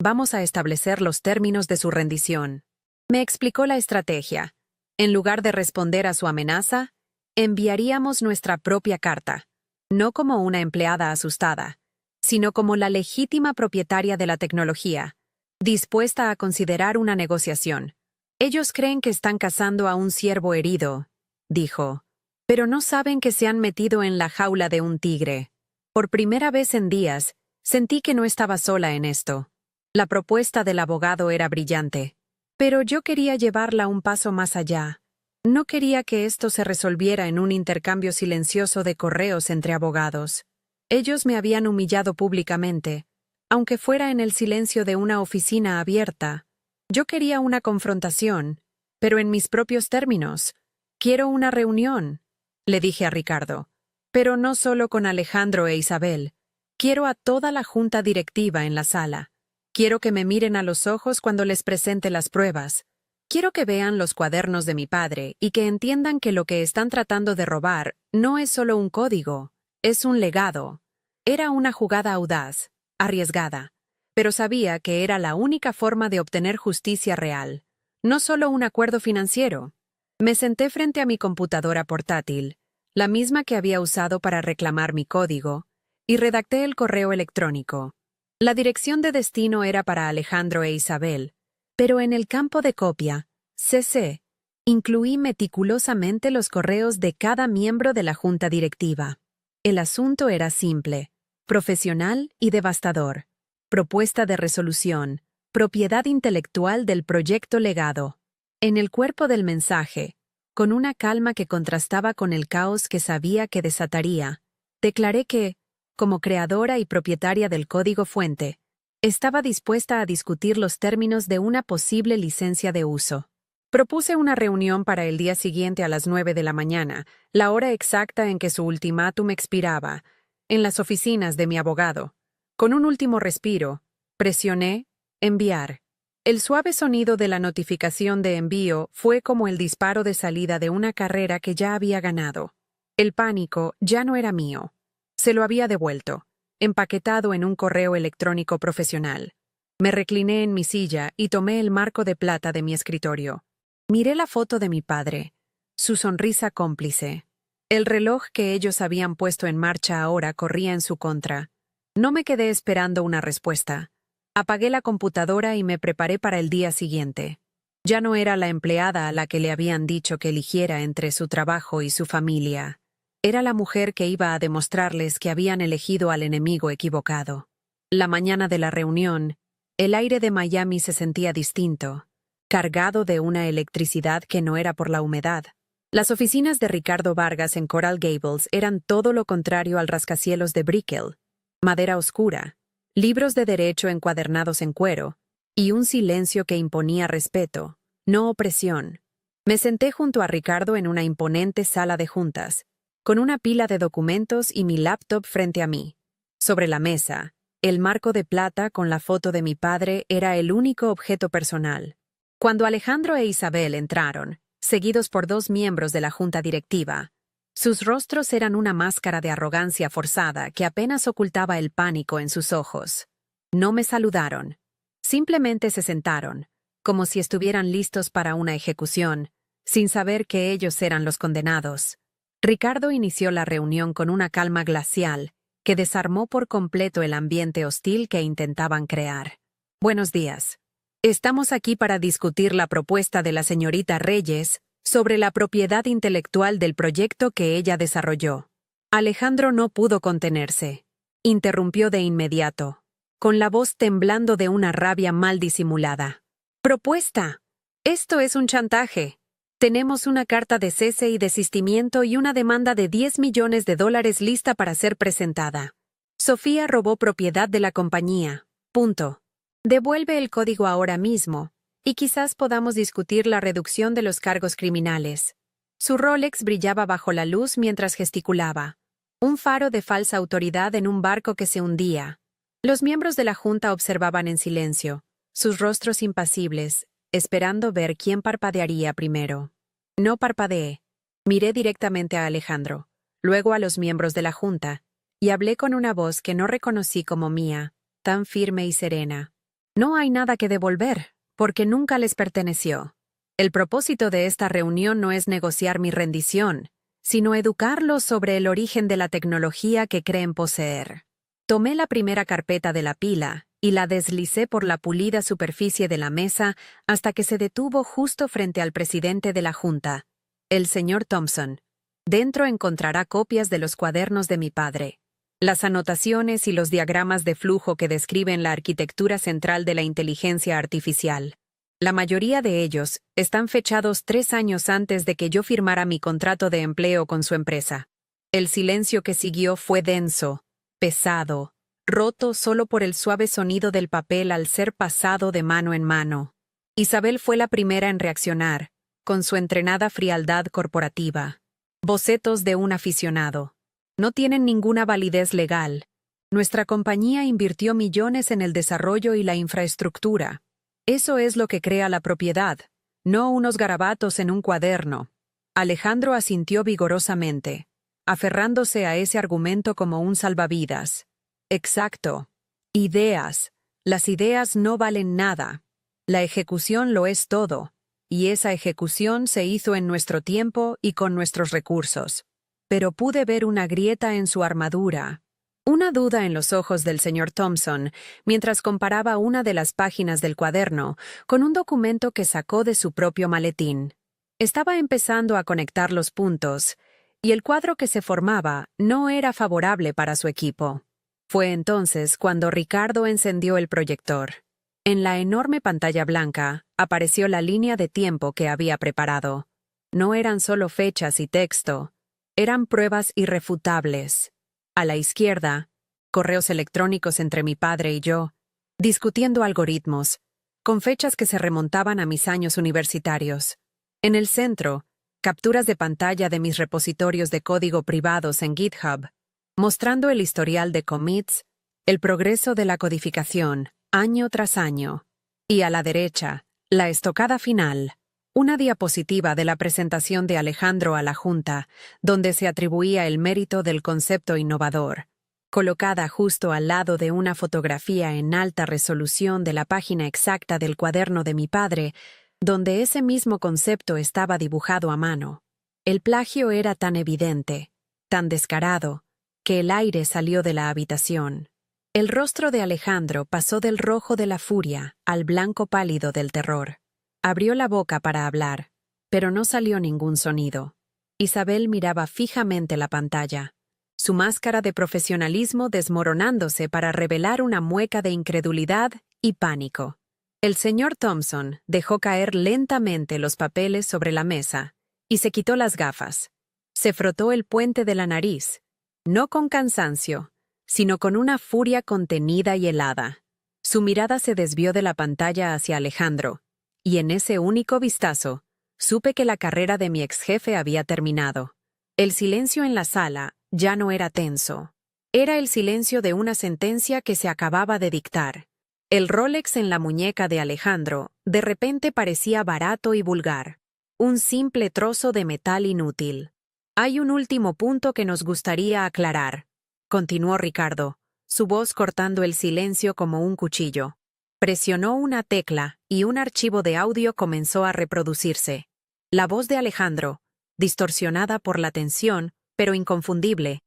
[SPEAKER 1] Vamos a establecer los términos de su rendición». Me explicó la estrategia. En lugar de responder a su amenaza, enviaríamos nuestra propia carta, no como una empleada asustada, sino como la legítima propietaria de la tecnología, dispuesta a considerar una negociación. «Ellos creen que están cazando a un ciervo herido», dijo, «pero no saben que se han metido en la jaula de un tigre». Por primera vez en días, sentí que no estaba sola en esto. La propuesta del abogado era brillante, pero yo quería llevarla un paso más allá. No quería que esto se resolviera en un intercambio silencioso de correos entre abogados. Ellos me habían humillado públicamente, aunque fuera en el silencio de una oficina abierta. Yo quería una confrontación, pero en mis propios términos. «Quiero una reunión», le dije a Ricardo, «pero no solo con Alejandro e Isabel. Quiero a toda la junta directiva en la sala. Quiero que me miren a los ojos cuando les presente las pruebas. Quiero que vean los cuadernos de mi padre y que entiendan que lo que están tratando de robar no es solo un código, es un legado». Era una jugada audaz, arriesgada, pero sabía que era la única forma de obtener justicia real, no solo un acuerdo financiero. Me senté frente a mi computadora portátil, la misma que había usado para reclamar mi código, y redacté el correo electrónico. La dirección de destino era para Alejandro e Isabel, pero en el campo de copia, CC, incluí meticulosamente los correos de cada miembro de la junta directiva. El asunto era simple, profesional y devastador. Propuesta de resolución, propiedad intelectual del proyecto legado. En el cuerpo del mensaje, con una calma que contrastaba con el caos que sabía que desataría, declaré que, como creadora y propietaria del código fuente, estaba dispuesta a discutir los términos de una posible licencia de uso. Propuse una reunión para el día siguiente a las 9 de la mañana, la hora exacta en que su ultimátum expiraba, en las oficinas de mi abogado. Con un último respiro, presioné «enviar». El suave sonido de la notificación de envío fue como el disparo de salida de una carrera que ya había ganado. El pánico ya no era mío. Se lo había devuelto, empaquetado en un correo electrónico profesional. Me recliné en mi silla y tomé el marco de plata de mi escritorio. Miré la foto de mi padre, su sonrisa cómplice. El reloj que ellos habían puesto en marcha ahora corría en su contra. No me quedé esperando una respuesta. Apagué la computadora y me preparé para el día siguiente. Ya no era la empleada a la que le habían dicho que eligiera entre su trabajo y su familia. Era la mujer que iba a demostrarles que habían elegido al enemigo equivocado. La mañana de la reunión, el aire de Miami se sentía distinto, cargado de una electricidad que no era por la humedad. Las oficinas de Ricardo Vargas en Coral Gables eran todo lo contrario al rascacielos de Brickell: madera oscura, libros de derecho encuadernados en cuero, y un silencio que imponía respeto, no opresión. Me senté junto a Ricardo en una imponente sala de juntas, con una pila de documentos y mi laptop frente a mí. Sobre la mesa, el marco de plata con la foto de mi padre era el único objeto personal. Cuando Alejandro e Isabel entraron, seguidos por 2 miembros de la junta directiva, sus rostros eran una máscara de arrogancia forzada que apenas ocultaba el pánico en sus ojos. No me saludaron. Simplemente se sentaron, como si estuvieran listos para una ejecución, sin saber que ellos eran los condenados. Ricardo inició la reunión con una calma glacial que desarmó por completo el ambiente hostil que intentaban crear. Buenos días. Estamos aquí para discutir la propuesta de la señorita Reyes sobre la propiedad intelectual del proyecto que ella desarrolló. Alejandro no pudo contenerse. Interrumpió de inmediato, con la voz temblando de una rabia mal disimulada. «¡Propuesta! Esto es un chantaje. Tenemos una carta de cese y desistimiento y una demanda de $10 millones lista para ser presentada. Sofía robó propiedad de la compañía. Punto. Devuelve el código ahora mismo, y quizás podamos discutir la reducción de los cargos criminales». Su Rolex brillaba bajo la luz mientras gesticulaba. Un faro de falsa autoridad en un barco que se hundía. Los miembros de la junta observaban en silencio, sus rostros impasibles, esperando ver quién parpadearía primero. No parpadeé. Miré directamente a Alejandro, luego a los miembros de la junta, y hablé con una voz que no reconocí como mía, tan firme y serena. No hay nada que devolver, porque nunca les perteneció. El propósito de esta reunión no es negociar mi rendición, sino educarlos sobre el origen de la tecnología que creen poseer. Tomé la primera carpeta de la pila y la deslicé por la pulida superficie de la mesa hasta que se detuvo justo frente al presidente de la junta, el señor Thompson. Dentro encontrará copias de los cuadernos de mi padre, las anotaciones y los diagramas de flujo que describen la arquitectura central de la inteligencia artificial. La mayoría de ellos están fechados 3 años antes de que yo firmara mi contrato de empleo con su empresa. El silencio que siguió fue denso, pesado, roto solo por el suave sonido del papel al ser pasado de mano en mano. Isabel fue la primera en reaccionar, con su entrenada frialdad corporativa. Bocetos de un aficionado. No tienen ninguna validez legal. Nuestra compañía invirtió millones en el desarrollo y la infraestructura. Eso es lo que crea la propiedad, no unos garabatos en un cuaderno. Alejandro asintió vigorosamente, aferrándose a ese argumento como un salvavidas. Exacto. Ideas. Las ideas no valen nada. La ejecución lo es todo, y esa ejecución se hizo en nuestro tiempo y con nuestros recursos. Pero pude ver una grieta en su armadura, una duda en los ojos del señor Thompson, mientras comparaba una de las páginas del cuaderno con un documento que sacó de su propio maletín. Estaba empezando a conectar los puntos, y el cuadro que se formaba no era favorable para su equipo. Fue entonces cuando Ricardo encendió el proyector. En la enorme pantalla blanca apareció la línea de tiempo que había preparado. No eran solo fechas y texto, eran pruebas irrefutables. A la izquierda, correos electrónicos entre mi padre y yo, discutiendo algoritmos, con fechas que se remontaban a mis años universitarios. En el centro, capturas de pantalla de mis repositorios de código privados en GitHub, mostrando el historial de commits, el progreso de la codificación, año tras año. Y a la derecha, la estocada final, una diapositiva de la presentación de Alejandro a la Junta, donde se atribuía el mérito del concepto innovador, colocada justo al lado de una fotografía en alta resolución de la página exacta del cuaderno de mi padre, donde ese mismo concepto estaba dibujado a mano. El plagio era tan evidente, tan descarado, que el aire salió de la habitación. El rostro de Alejandro pasó del rojo de la furia al blanco pálido del terror. Abrió la boca para hablar, pero no salió ningún sonido. Isabel miraba fijamente la pantalla, su máscara de profesionalismo desmoronándose para revelar una mueca de incredulidad y pánico. El señor Thompson dejó caer lentamente los papeles sobre la mesa y se quitó las gafas. Se frotó el puente de la nariz, no con cansancio, sino con una furia contenida y helada. Su mirada se desvió de la pantalla hacia Alejandro, y en ese único vistazo, supe que la carrera de mi exjefe había terminado. El silencio en la sala ya no era tenso. Era el silencio de una sentencia que se acababa de dictar. El Rolex en la muñeca de Alejandro de repente parecía barato y vulgar. Un simple trozo de metal inútil. Hay un último punto que nos gustaría aclarar, continuó Ricardo, su voz cortando el silencio como un cuchillo. Presionó una tecla y un archivo de audio comenzó a reproducirse. La voz de Alejandro, distorsionada por la tensión, pero inconfundible,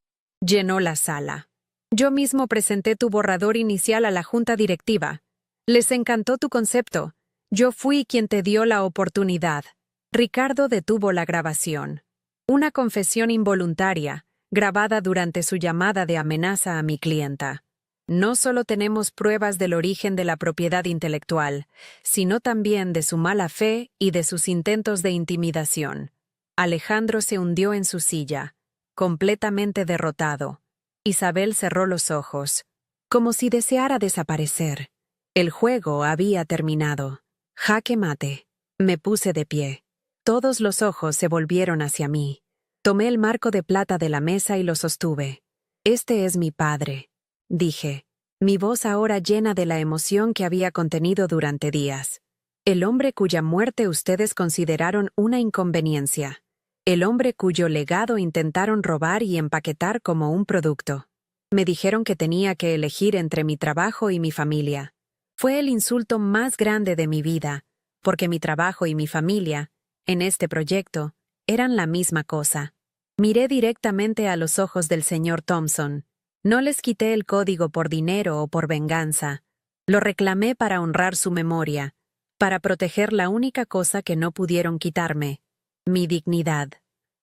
[SPEAKER 1] llenó la sala. Yo mismo presenté tu borrador inicial a la junta directiva. Les encantó tu concepto. Yo fui quien te dio la oportunidad. Ricardo detuvo la grabación. Una confesión involuntaria, grabada durante su llamada de amenaza a mi clienta. No solo tenemos pruebas del origen de la propiedad intelectual, sino también de su mala fe y de sus intentos de intimidación. Alejandro se hundió en su silla, completamente derrotado. Isabel cerró los ojos, como si deseara desaparecer. El juego había terminado. Jaque mate. Me puse de pie. Todos los ojos se volvieron hacia mí. Tomé el marco de plata de la mesa y lo sostuve. Este es mi padre, dije, mi voz ahora llena de la emoción que había contenido durante días. El hombre cuya muerte ustedes consideraron una inconveniencia. El hombre cuyo legado intentaron robar y empaquetar como un producto. Me dijeron que tenía que elegir entre mi trabajo y mi familia. Fue el insulto más grande de mi vida, porque mi trabajo y mi familia, en este proyecto, eran la misma cosa. Miré directamente a los ojos del señor Thompson. No les quité el código por dinero o por venganza. Lo reclamé para honrar su memoria, para proteger la única cosa que no pudieron quitarme, mi dignidad.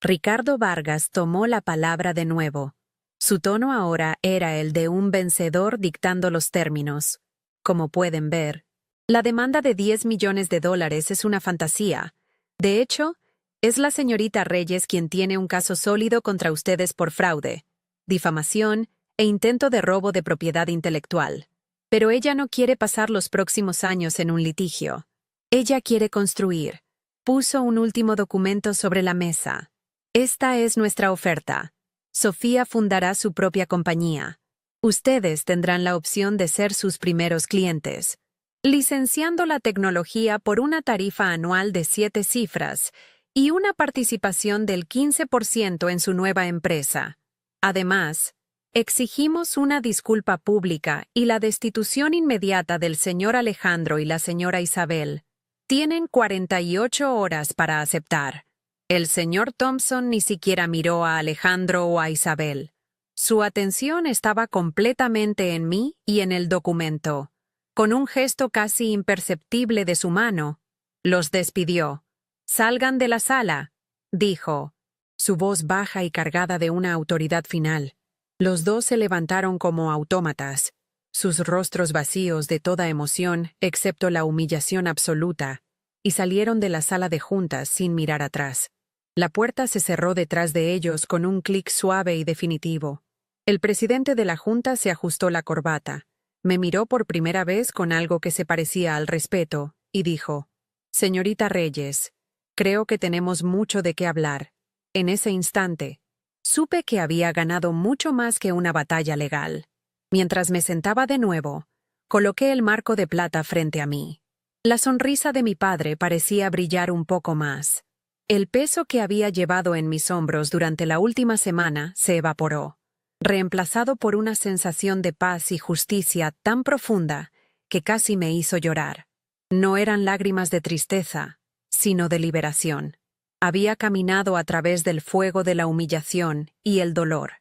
[SPEAKER 1] Ricardo Vargas tomó la palabra de nuevo. Su tono ahora era el de un vencedor dictando los términos. Como pueden ver, la demanda de $10 millones es una fantasía. De hecho, es la señorita Reyes quien tiene un caso sólido contra ustedes por fraude, difamación e intento de robo de propiedad intelectual. Pero ella no quiere pasar los próximos años en un litigio. Ella quiere construir. Puso un último documento sobre la mesa. Esta es nuestra oferta. Sofía fundará su propia compañía. Ustedes tendrán la opción de ser sus primeros clientes, licenciando la tecnología por una tarifa anual de 7 cifras y una participación del 15% en su nueva empresa. Además, exigimos una disculpa pública y la destitución inmediata del señor Alejandro y la señora Isabel. Tienen 48 horas para aceptar. El señor Thompson ni siquiera miró a Alejandro o a Isabel. Su atención estaba completamente en mí y en el documento. Con un gesto casi imperceptible de su mano, los despidió. «Salgan de la sala», dijo, su voz baja y cargada de una autoridad final. Los dos se levantaron como autómatas, sus rostros vacíos de toda emoción excepto la humillación absoluta, y salieron de la sala de juntas sin mirar atrás. La puerta se cerró detrás de ellos con un clic suave y definitivo. El presidente de la junta se ajustó la corbata, me miró por primera vez con algo que se parecía al respeto, y dijo, «Señorita Reyes, creo que tenemos mucho de qué hablar». En ese instante, supe que había ganado mucho más que una batalla legal. Mientras me sentaba de nuevo, coloqué el marco de plata frente a mí. La sonrisa de mi padre parecía brillar un poco más. El peso que había llevado en mis hombros durante la última semana se evaporó, reemplazado por una sensación de paz y justicia tan profunda que casi me hizo llorar. No eran lágrimas de tristeza, sino de liberación. Había caminado a través del fuego de la humillación y el dolor,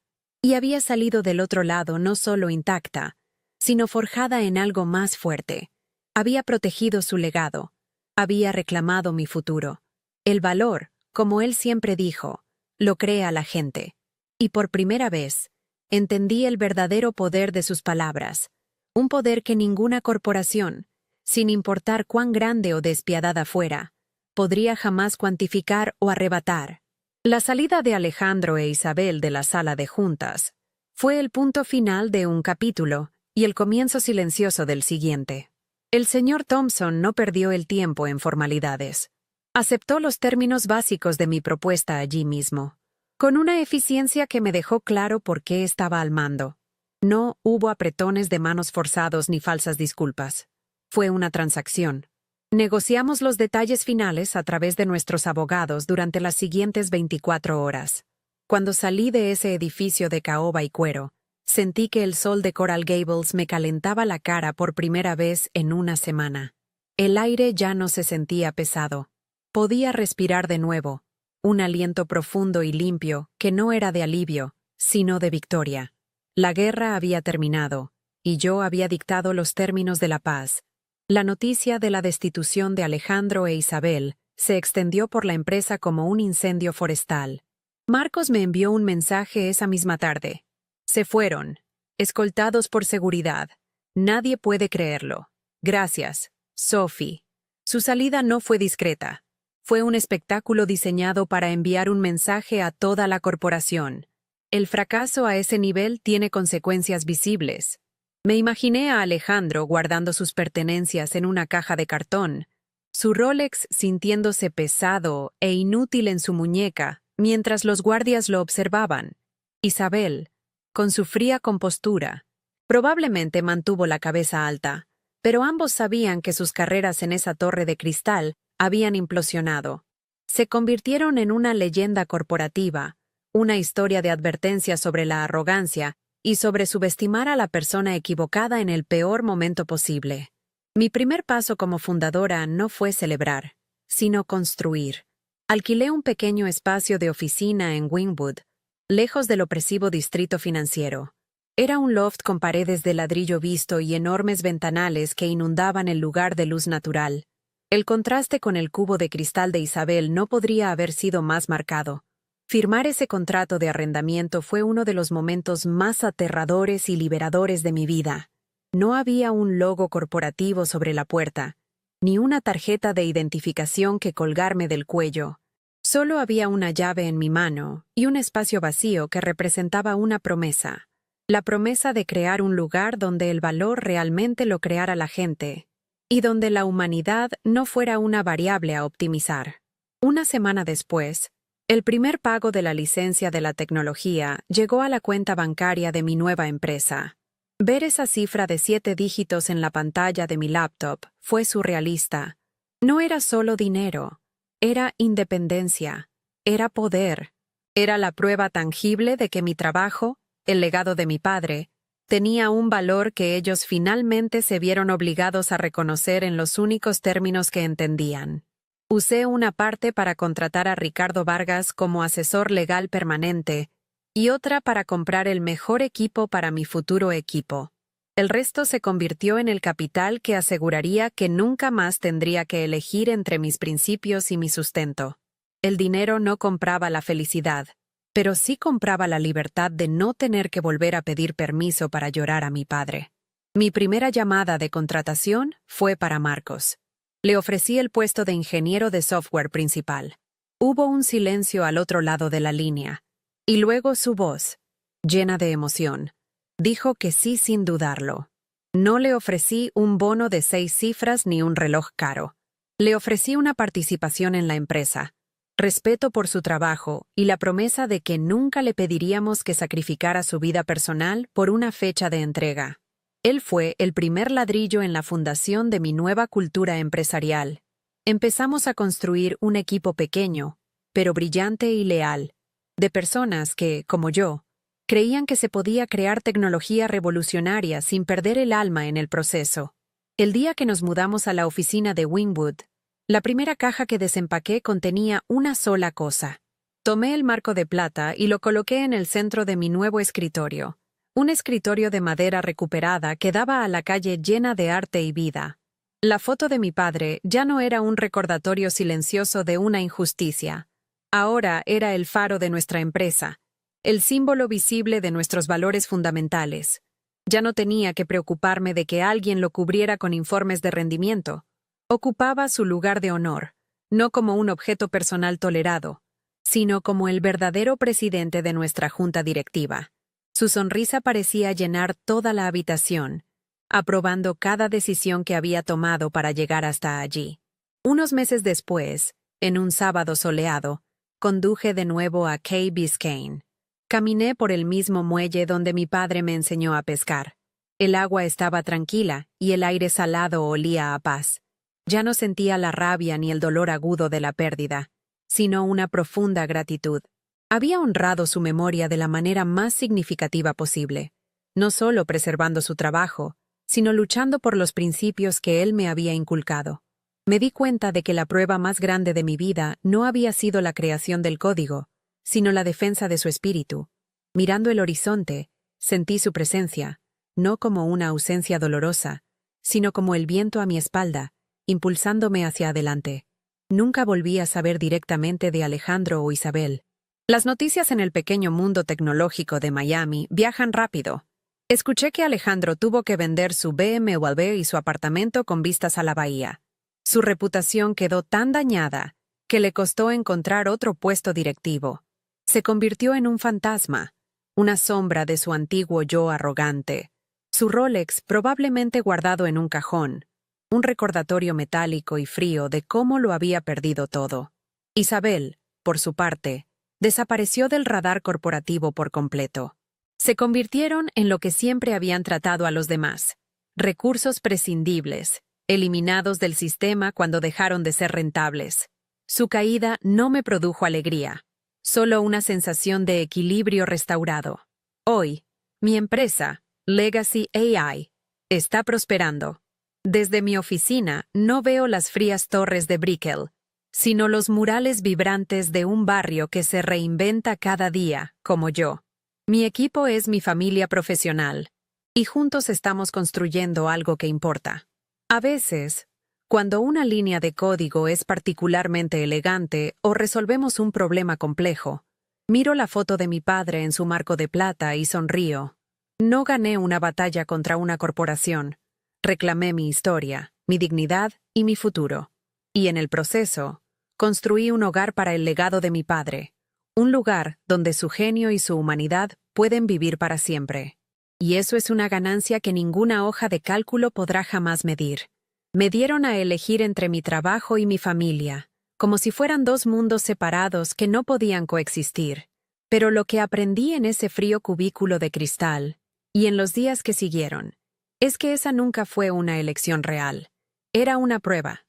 [SPEAKER 1] y había salido del otro lado no solo intacta, sino forjada en algo más fuerte. Había protegido su legado, Había reclamado mi futuro. El valor, como él siempre dijo, lo crea la gente. Y por primera vez, entendí el verdadero poder de sus palabras, un poder que ninguna corporación, sin importar cuán grande o despiadada fuera, podría jamás cuantificar o arrebatar. La salida de Alejandro e Isabel de la sala de juntas fue el punto final de un capítulo y el comienzo silencioso del siguiente. El señor Thompson no perdió el tiempo en formalidades. Aceptó los términos básicos de mi propuesta allí mismo, con una eficiencia que me dejó claro por qué estaba al mando. No hubo apretones de manos forzados ni falsas disculpas. Fue una transacción. Negociamos los detalles finales a través de nuestros abogados durante las siguientes 24 horas. Cuando salí de ese edificio de caoba y cuero, sentí que el sol de Coral Gables me calentaba la cara por primera vez en una semana. El aire ya no se sentía pesado. Podía respirar de nuevo, un aliento profundo y limpio que no era de alivio, sino de victoria. La guerra había terminado, y yo había dictado los términos de la paz. La noticia de la destitución de Alejandro e Isabel se extendió por la empresa como un incendio forestal. Marcos me envió un mensaje esa misma tarde. Se fueron, escoltados por seguridad. Nadie puede creerlo. Gracias, Sophie. Su salida no fue discreta. Fue un espectáculo diseñado para enviar un mensaje a toda la corporación. El fracaso a ese nivel tiene consecuencias visibles. Me imaginé a Alejandro guardando sus pertenencias en una caja de cartón, su Rolex sintiéndose pesado e inútil en su muñeca mientras los guardias lo observaban. Isabel, con su fría compostura, probablemente mantuvo la cabeza alta, pero ambos sabían que sus carreras en esa torre de cristal habían implosionado. Se convirtieron en una leyenda corporativa, una historia de advertencia sobre la arrogancia y sobre subestimar a la persona equivocada en el peor momento posible. Mi primer paso como fundadora no fue celebrar, sino construir. Alquilé un pequeño espacio de oficina en Wynwood, lejos del opresivo distrito financiero. Era un loft con paredes de ladrillo visto y enormes ventanales que inundaban el lugar de luz natural. El contraste con el cubo de cristal de Isabel no podría haber sido más marcado. Firmar ese contrato de arrendamiento fue uno de los momentos más aterradores y liberadores de mi vida. No había un logo corporativo sobre la puerta, ni una tarjeta de identificación que colgarme del cuello. Solo había una llave en mi mano y un espacio vacío que representaba una promesa. La promesa de crear un lugar donde el valor realmente lo creara la gente y donde la humanidad no fuera una variable a optimizar. Una semana después, el primer pago de la licencia de la tecnología llegó a la cuenta bancaria de mi nueva empresa. Ver esa cifra de 7 dígitos en la pantalla de mi laptop fue surrealista. No era solo dinero, era independencia, era poder, era la prueba tangible de que mi trabajo, el legado de mi padre, tenía un valor que ellos finalmente se vieron obligados a reconocer en los únicos términos que entendían. Usé una parte para contratar a Ricardo Vargas como asesor legal permanente y otra para comprar el mejor equipo para mi futuro equipo. El resto se convirtió en el capital que aseguraría que nunca más tendría que elegir entre mis principios y mi sustento. El dinero no compraba la felicidad, pero sí compraba la libertad de no tener que volver a pedir permiso para llorar a mi padre. Mi primera llamada de contratación fue para Marcos. Le ofrecí el puesto de ingeniero de software principal. Hubo un silencio al otro lado de la línea, y luego su voz, llena de emoción, dijo que sí sin dudarlo. No le ofrecí un bono de 6 cifras ni un reloj caro. Le ofrecí una participación en la empresa, respeto por su trabajo y la promesa de que nunca le pediríamos que sacrificara su vida personal por una fecha de entrega. Él fue el primer ladrillo en la fundación de mi nueva cultura empresarial. Empezamos a construir un equipo pequeño, pero brillante y leal, de personas que, como yo, creían que se podía crear tecnología revolucionaria sin perder el alma en el proceso. El día que nos mudamos a la oficina de Wynwood, la primera caja que desempaqué contenía una sola cosa. Tomé el marco de plata y lo coloqué en el centro de mi nuevo escritorio. Un escritorio de madera recuperada que daba a la calle llena de arte y vida. La foto de mi padre ya no era un recordatorio silencioso de una injusticia. Ahora era el faro de nuestra empresa, el símbolo visible de nuestros valores fundamentales. Ya no tenía que preocuparme de que alguien lo cubriera con informes de rendimiento. Ocupaba su lugar de honor, no como un objeto personal tolerado, sino como el verdadero presidente de nuestra junta directiva. Su sonrisa parecía llenar toda la habitación, aprobando cada decisión que había tomado para llegar hasta allí. Unos meses después, en un sábado soleado, conduje de nuevo a Key Biscayne. Caminé por el mismo muelle donde mi padre me enseñó a pescar. El agua estaba tranquila y el aire salado olía a paz. Ya no sentía la rabia ni el dolor agudo de la pérdida, sino una profunda gratitud. Había honrado su memoria de la manera más significativa posible, no solo preservando su trabajo, sino luchando por los principios que él me había inculcado. Me di cuenta de que la prueba más grande de mi vida no había sido la creación del código, sino la defensa de su espíritu. Mirando el horizonte, sentí su presencia, no como una ausencia dolorosa, sino como el viento a mi espalda, impulsándome hacia adelante. Nunca volví a saber directamente de Alejandro o Isabel. Las noticias en el pequeño mundo tecnológico de Miami viajan rápido. Escuché que Alejandro tuvo que vender su BMW y su apartamento con vistas a la bahía. Su reputación quedó tan dañada que le costó encontrar otro puesto directivo. Se convirtió en un fantasma, una sombra de su antiguo yo arrogante. Su Rolex probablemente guardado en un cajón, un recordatorio metálico y frío de cómo lo había perdido todo. Isabel, por su parte, desapareció del radar corporativo por completo. Se convirtieron en lo que siempre habían tratado a los demás: recursos prescindibles, eliminados del sistema cuando dejaron de ser rentables. Su caída no me produjo alegría, solo una sensación de equilibrio restaurado. Hoy, mi empresa, Legacy AI, está prosperando. Desde mi oficina no veo las frías torres de Brickell, sino los murales vibrantes de un barrio que se reinventa cada día, como yo. Mi equipo es mi familia profesional, y juntos estamos construyendo algo que importa. A veces, cuando una línea de código es particularmente elegante o resolvemos un problema complejo, miro la foto de mi padre en su marco de plata y sonrío. No gané una batalla contra una corporación. Reclamé mi historia, mi dignidad y mi futuro. Y en el proceso, construí un hogar para el legado de mi padre, un lugar donde su genio y su humanidad pueden vivir para siempre. Y eso es una ganancia que ninguna hoja de cálculo podrá jamás medir. Me dieron a elegir entre mi trabajo y mi familia, como si fueran dos mundos separados que no podían coexistir. Pero lo que aprendí en ese frío cubículo de cristal, y en los días que siguieron, es que esa nunca fue una elección real. Era una prueba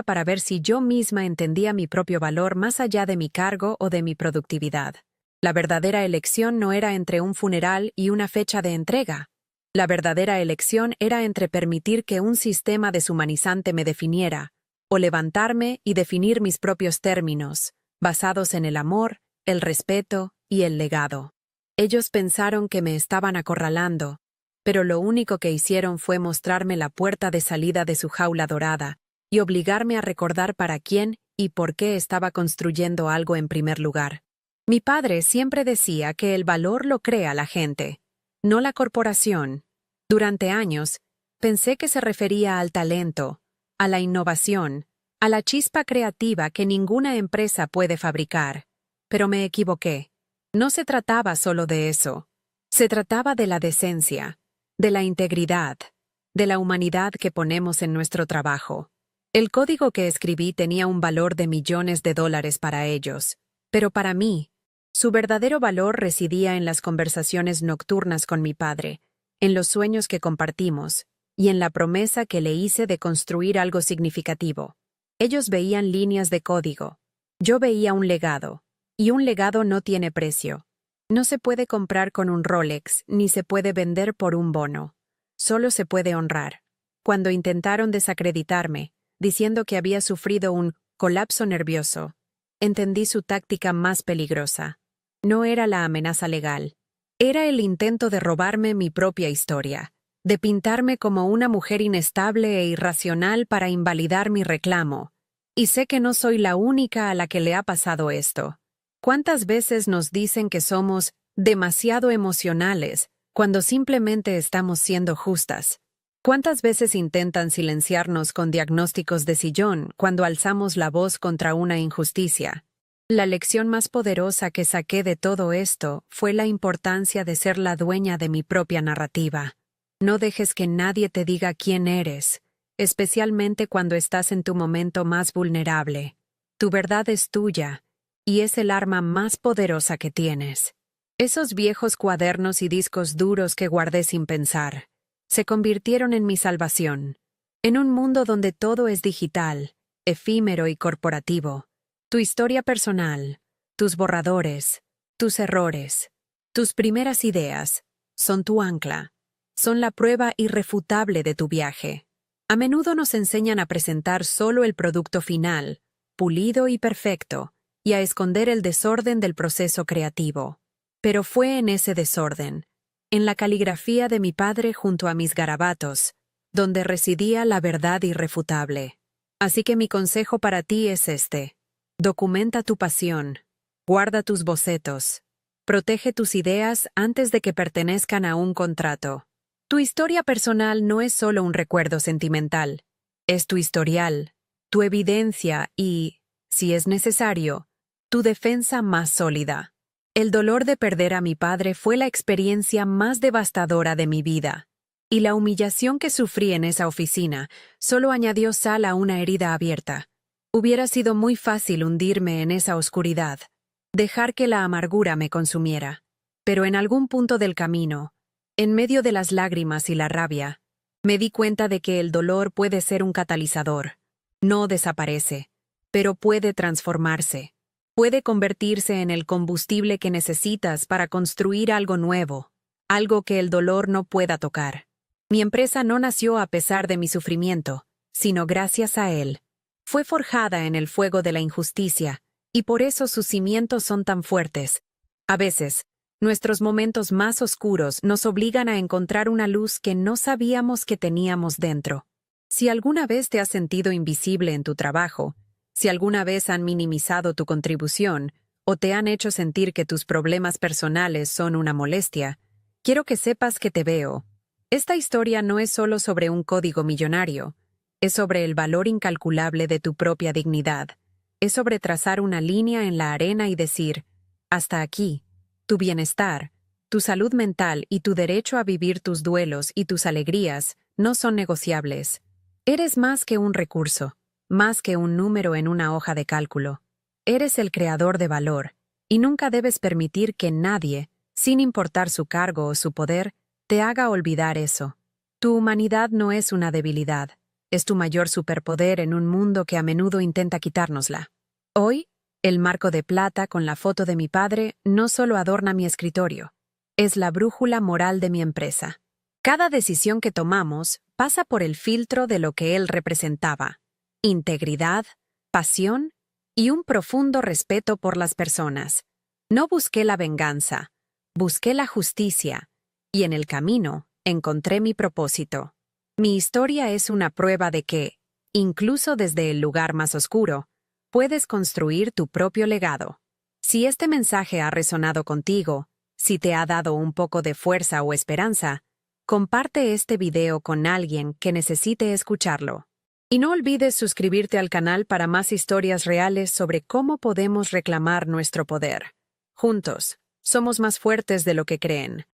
[SPEAKER 1] para ver si yo misma entendía mi propio valor más allá de mi cargo o de mi productividad. La verdadera elección no era entre un funeral y una fecha de entrega. La verdadera elección era entre permitir que un sistema deshumanizante me definiera, o levantarme y definir mis propios términos, basados en el amor, el respeto y el legado. Ellos pensaron que me estaban acorralando, pero lo único que hicieron fue mostrarme la puerta de salida de su jaula dorada y obligarme a recordar para quién y por qué estaba construyendo algo en primer lugar. Mi padre siempre decía que el valor lo crea la gente, no la corporación. Durante años, pensé que se refería al talento, a la innovación, a la chispa creativa que ninguna empresa puede fabricar. Pero me equivoqué. No se trataba solo de eso. Se trataba de la decencia, de la integridad, de la humanidad que ponemos en nuestro trabajo. El código que escribí tenía un valor de millones de dólares para ellos, pero para mí, su verdadero valor residía en las conversaciones nocturnas con mi padre, en los sueños que compartimos, y en la promesa que le hice de construir algo significativo. Ellos veían líneas de código. Yo veía un legado, y un legado no tiene precio. No se puede comprar con un Rolex, ni se puede vender por un bono. Solo se puede honrar. Cuando intentaron desacreditarme, diciendo que había sufrido un colapso nervioso, entendí su táctica más peligrosa. No era la amenaza legal. Era el intento de robarme mi propia historia. de pintarme como una mujer inestable e irracional para invalidar mi reclamo. Y sé que no soy la única a la que le ha pasado esto. ¿Cuántas veces nos dicen que somos demasiado emocionales cuando simplemente estamos siendo justas? ¿Cuántas veces intentan silenciarnos con diagnósticos de sillón cuando alzamos la voz contra una injusticia? La lección más poderosa que saqué de todo esto fue la importancia de ser la dueña de mi propia narrativa. No dejes que nadie te diga quién eres, especialmente cuando estás en tu momento más vulnerable. Tu verdad es tuya, y es el arma más poderosa que tienes. Esos viejos cuadernos y discos duros que guardé sin pensar se convirtieron en mi salvación. En un mundo donde todo es digital, efímero y corporativo, tu historia personal, tus borradores, tus errores, tus primeras ideas, son tu ancla, son la prueba irrefutable de tu viaje. A menudo nos enseñan a presentar solo el producto final, pulido y perfecto, y a esconder el desorden del proceso creativo. Pero fue en ese desorden, en la caligrafía de mi padre junto a mis garabatos, donde residía la verdad irrefutable. Así que mi consejo para ti es este: documenta tu pasión, guarda tus bocetos, protege tus ideas antes de que pertenezcan a un contrato. Tu historia personal no es solo un recuerdo sentimental, es tu historial, tu evidencia y, si es necesario, tu defensa más sólida. El dolor de perder a mi padre fue la experiencia más devastadora de mi vida, y la humillación que sufrí en esa oficina solo añadió sal a una herida abierta. Hubiera sido muy fácil hundirme en esa oscuridad, dejar que la amargura me consumiera. Pero en algún punto del camino, en medio de las lágrimas y la rabia, me di cuenta de que el dolor puede ser un catalizador. No desaparece, pero puede transformarse. Puede convertirse en el combustible que necesitas para construir algo nuevo, algo que el dolor no pueda tocar. Mi empresa no nació a pesar de mi sufrimiento, sino gracias a él. Fue forjada en el fuego de la injusticia, y por eso sus cimientos son tan fuertes. A veces, nuestros momentos más oscuros nos obligan a encontrar una luz que no sabíamos que teníamos dentro. Si alguna vez te has sentido invisible en tu trabajo, si alguna vez han minimizado tu contribución o te han hecho sentir que tus problemas personales son una molestia, quiero que sepas que te veo. Esta historia no es solo sobre un código millonario, es sobre el valor incalculable de tu propia dignidad. Es sobre trazar una línea en la arena y decir, hasta aquí, tu bienestar, tu salud mental y tu derecho a vivir tus duelos y tus alegrías no son negociables. Eres más que un recurso, más que un número en una hoja de cálculo. Eres el creador de valor, y nunca debes permitir que nadie, sin importar su cargo o su poder, te haga olvidar eso. Tu humanidad no es una debilidad, es tu mayor superpoder en un mundo que a menudo intenta quitárnosla. Hoy, el marco de plata con la foto de mi padre no solo adorna mi escritorio, es la brújula moral de mi empresa. Cada decisión que tomamos pasa por el filtro de lo que él representaba: integridad, pasión y un profundo respeto por las personas. No busqué la venganza, busqué la justicia, y en el camino encontré mi propósito. Mi historia es una prueba de que, incluso desde el lugar más oscuro, puedes construir tu propio legado. Si este mensaje ha resonado contigo, si te ha dado un poco de fuerza o esperanza, comparte este video con alguien que necesite escucharlo. Y no olvides suscribirte al canal para más historias reales sobre cómo podemos reclamar nuestro poder. Juntos, somos más fuertes de lo que creen.